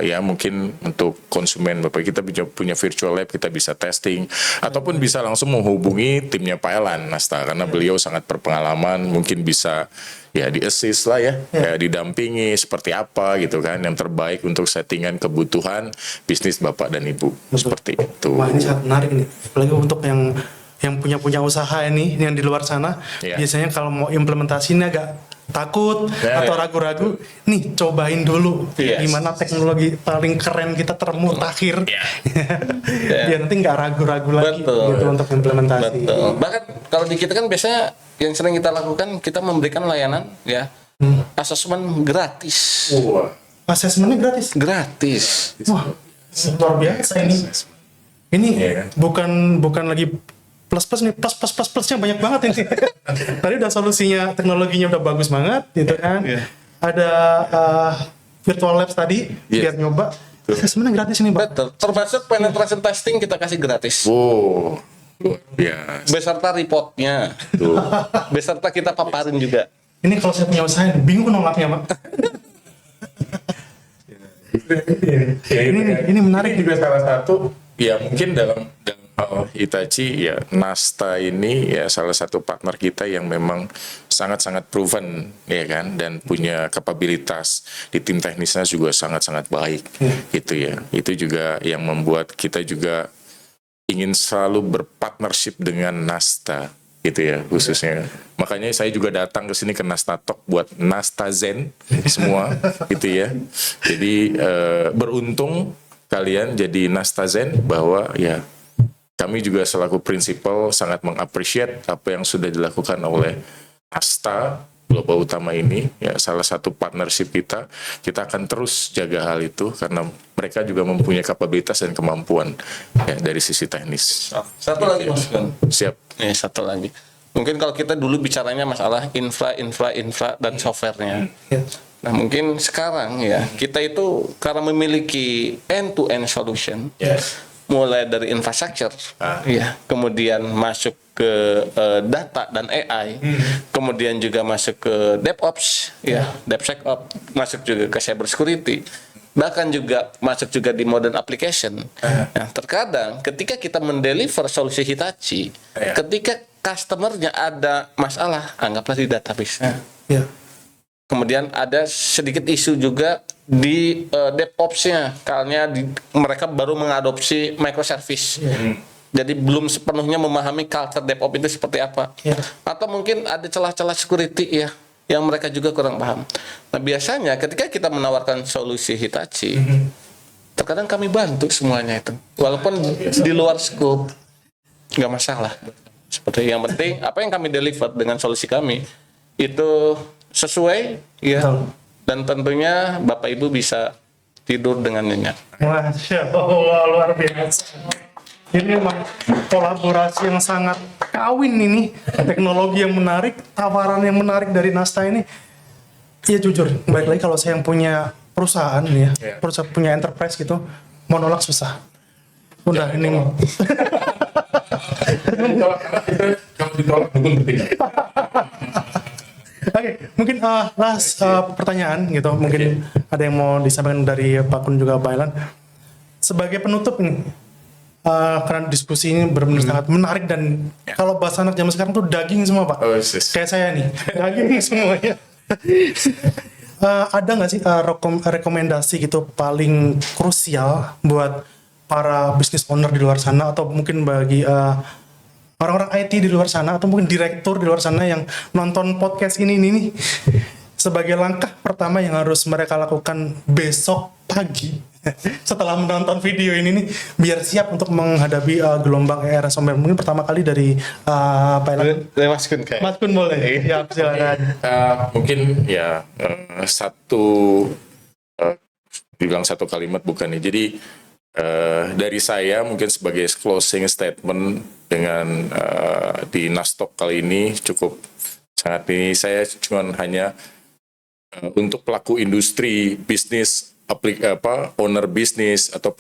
ya mungkin untuk konsumen Bapak kita punya virtual lab, kita bisa testing ataupun bisa langsung menghubungi timnya Pak Elan Nasta karena beliau sangat berpengalaman, mungkin bisa ya di-assist lah ya, didampingi seperti apa gitu kan yang terbaik untuk settingan kebutuhan bisnis Bapak dan Ibu. Seperti itu. Wah, ini sangat menarik nih. Apalagi untuk yang punya usaha ini yang di luar sana, Iya. biasanya kalau mau implementasinya agak takut Ya, atau ya. ragu-ragu, nih cobain dulu Yes. gimana teknologi paling keren kita termutakhir. Biar nanti nggak ragu-ragu lagi Betul. gitu untuk implementasi. Betul. Bahkan kalau di kita kan biasanya yang sering kita lakukan, kita memberikan layanan ya asesmen gratis. Wah. Asesmennya gratis. Gratis. Wah, luar biasa ini. Ini Iya. bukan lagi plus nih, plusnya banyak banget ini. Tadi udah solusinya, teknologinya udah bagus banget gitu kan. Iya. Ada virtual labs tadi biar nyoba. Asesmennya gratis nih, Pak. Betul. Termasuk penetration testing kita kasih gratis. Wow. Luar biasa. Beserta reportnya. Tuh. Beserta kita paparin juga. Ini kalau saya punya usaha bingung nolaknya, Pak. Ini menarik juga salah satu ya mungkin dalam hal Hitachi ya Nasta ini ya salah satu partner kita yang memang sangat-sangat proven ya kan dan punya kapabilitas di tim teknisnya juga sangat-sangat baik gitu ya. Itu juga yang membuat kita juga ingin selalu berpartnership dengan Nasta gitu ya khususnya. Makanya saya juga datang ke sini ke Nasta Talk buat Nasta Zen semua gitu ya. Jadi beruntung kalian jadi Nasta Zen bahwa ya kami juga selaku prinsipal sangat mengapresiasi apa yang sudah dilakukan oleh Nasta Global Utama ini ya salah satu partnership kita akan terus jaga hal itu karena mereka juga mempunyai kapabilitas dan kemampuan ya dari sisi teknis. Satu lagi Mas Gun. Siap. Satu lagi. Mungkin kalau kita dulu bicaranya masalah infra dan softwarenya. Ya. Nah mungkin sekarang ya kita itu karena memiliki end-to-end solution, mulai dari infrastructure, ya, kemudian masuk ke data dan AI, kemudian juga masuk ke DevOps, ya, DevSecOps, masuk juga ke cyber security, bahkan juga masuk juga di modern application. Nah, terkadang ketika kita mendeliver solusi Hitachi, ketika customernya ada masalah, anggaplah di database. Ya. Kemudian ada sedikit isu juga di DevOps-nya, karena mereka baru mengadopsi microservice. Jadi belum sepenuhnya memahami culture DevOps itu seperti apa. Atau mungkin ada celah-celah security ya, yang mereka juga kurang paham. Nah biasanya ketika kita menawarkan solusi Hitachi, terkadang kami bantu semuanya itu. Walaupun di luar scope, nggak masalah. Seperti yang penting apa yang kami deliver dengan solusi kami itu sesuai ya. Betul. Dan tentunya Bapak Ibu bisa tidur dengan nyenyak. Masya Allah, luar biasa. Ini memang kolaborasi yang sangat kawin ini. Teknologi yang menarik, tawaran yang menarik dari Nasta ini. Ya jujur, baik lagi kalau saya yang punya perusahaan nih ya, perusahaan punya enterprise gitu, mau nolak susah. Udah ini mau. Kalau ditolak dukung bertindak. Oke, mungkin last pertanyaan gitu, mungkin ada yang mau disampaikan dari Pak Kun juga Pak Ilan. Sebagai penutup ini, karena diskusi ini benar-benar sangat menarik dan kalau bahasa anak zaman sekarang tuh daging semua Pak. Oh, yes. Kayak saya nih, daging semuanya. Ada nggak sih rekomendasi gitu paling krusial buat para business owner di luar sana atau mungkin bagi orang-orang IT di luar sana atau mungkin direktur di luar sana yang nonton podcast ini nih sebagai langkah pertama yang harus mereka lakukan besok pagi setelah menonton video ini nih biar siap untuk menghadapi gelombang era ransomware. Mungkin pertama kali dari Pak Ilan. Mas Kun kayak. Mas Kun boleh. Ya, silakan. Mungkin ya dibilang satu kalimat bukan ya. Jadi dari saya mungkin sebagai closing statement dengan di Nasdaq kali ini cukup sangat ini saya cuma hanya untuk pelaku industri bisnis owner bisnis atau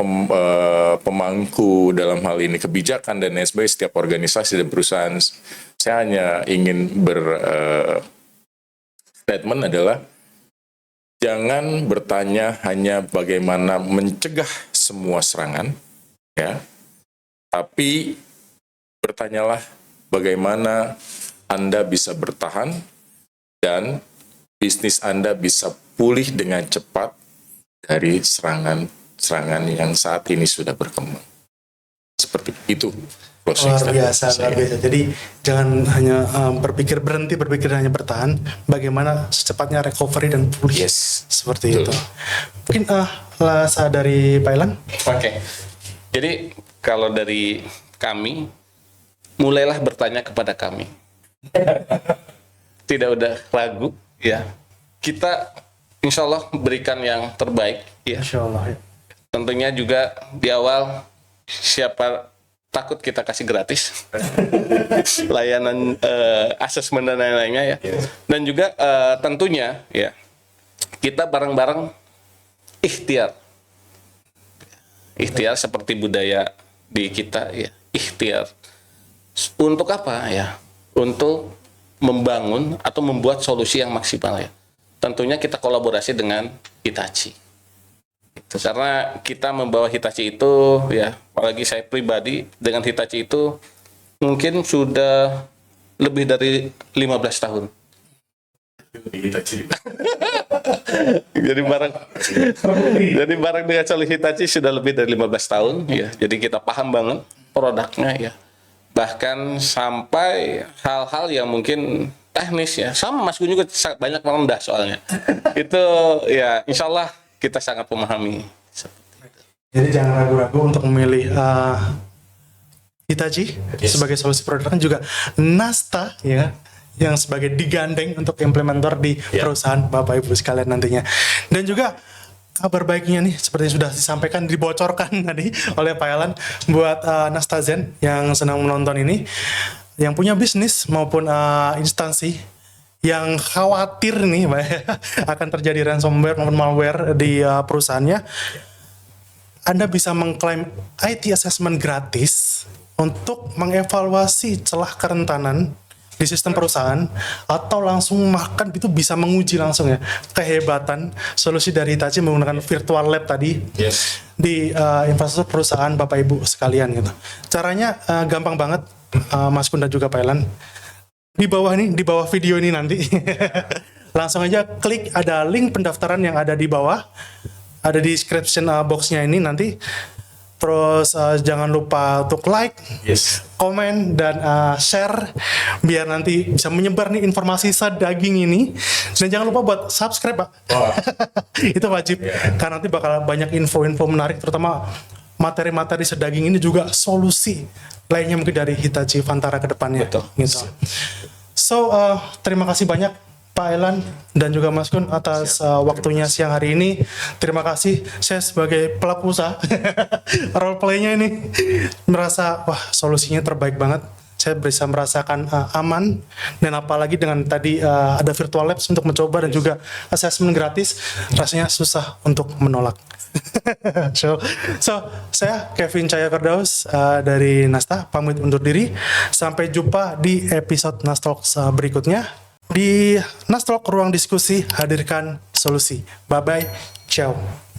pemangku dalam hal ini kebijakan dan lain sebagainya setiap organisasi dan perusahaan saya hanya ingin statement adalah jangan bertanya hanya bagaimana mencegah semua serangan, ya. Tapi bertanyalah bagaimana Anda bisa bertahan dan bisnis Anda bisa pulih dengan cepat dari serangan yang saat ini sudah berkembang. Seperti itu. Luar biasa, luar biasa. Jadi jangan hanya berpikir hanya bertahan, bagaimana secepatnya recovery dan pulih. Yes. Seperti Betul. itu. Mungkin dari Pak Ilan. Oke. Jadi kalau dari kami, mulailah bertanya kepada kami. Tidak udah ragu, ya. Kita insya Allah berikan yang terbaik, ya. Insya Allah. Ya. Tentunya juga di awal siapa takut kita kasih gratis layanan asesmen dan lain-lainnya ya. Dan juga tentunya ya kita bareng-bareng ikhtiar seperti budaya di kita ya, ikhtiar untuk apa ya, untuk membangun atau membuat solusi yang maksimal ya. Tentunya kita kolaborasi dengan Hitachi. Karena kita membawa Hitachi itu ya, apalagi saya pribadi dengan Hitachi itu mungkin sudah lebih dari 15 tahun. Jadi bareng dengan solusi Hitachi sudah lebih dari 15 tahun ya. Jadi kita paham banget produknya ya. Bahkan sampai hal-hal yang mungkin teknis ya. Sama Mas Gun juga banyak merendah soalnya. Itu ya insya Allah kita sangat memahami. Jadi jangan ragu-ragu untuk memilih Hitachi sebagai solusi produk, juga Nasta ya yang sebagai digandeng untuk implementer di perusahaan Bapak Ibu sekalian nantinya. Dan juga kabar baiknya nih seperti yang sudah disampaikan, dibocorkan tadi oleh Pak Ilan buat Nastazen yang sedang menonton ini, yang punya bisnis maupun instansi yang khawatir nih akan terjadi ransomware maupun malware di perusahaannya. Anda bisa mengklaim IT assessment gratis untuk mengevaluasi celah kerentanan di sistem perusahaan, atau langsung itu bisa menguji langsung ya kehebatan solusi dari Hitachi menggunakan virtual lab tadi di infrastruktur perusahaan Bapak Ibu sekalian gitu. Caranya gampang banget, Mas Kun dan juga Pak Ilan. Di bawah video ini nanti langsung aja klik, ada link pendaftaran yang ada di bawah, ada di description boxnya ini nanti. Terus jangan lupa untuk like, komen, dan share biar nanti bisa menyebar nih informasi sedaging ini. Dan jangan lupa buat subscribe, Pak. Itu wajib, karena nanti bakal banyak info-info menarik, terutama materi-materi sedaging ini juga solusi lainnya mungkin dari Hitachi Vantara ke depannya. Betul. Gitu. So, terima kasih banyak Pak Elan dan juga Mas Gun atas waktunya siang hari ini. Terima kasih. Saya sebagai pelaku usaha role play-nya ini merasa wah solusinya terbaik banget. Saya bisa merasakan aman, dan apalagi dengan tadi ada virtual labs untuk mencoba dan juga assessment gratis, rasanya susah untuk menolak. so, saya Kevin Cahya Firdaus dari Nasta pamit undur diri. Sampai jumpa di episode Nastalks berikutnya. Di Nastalk Ruang Diskusi, hadirkan solusi. Bye bye, ciao.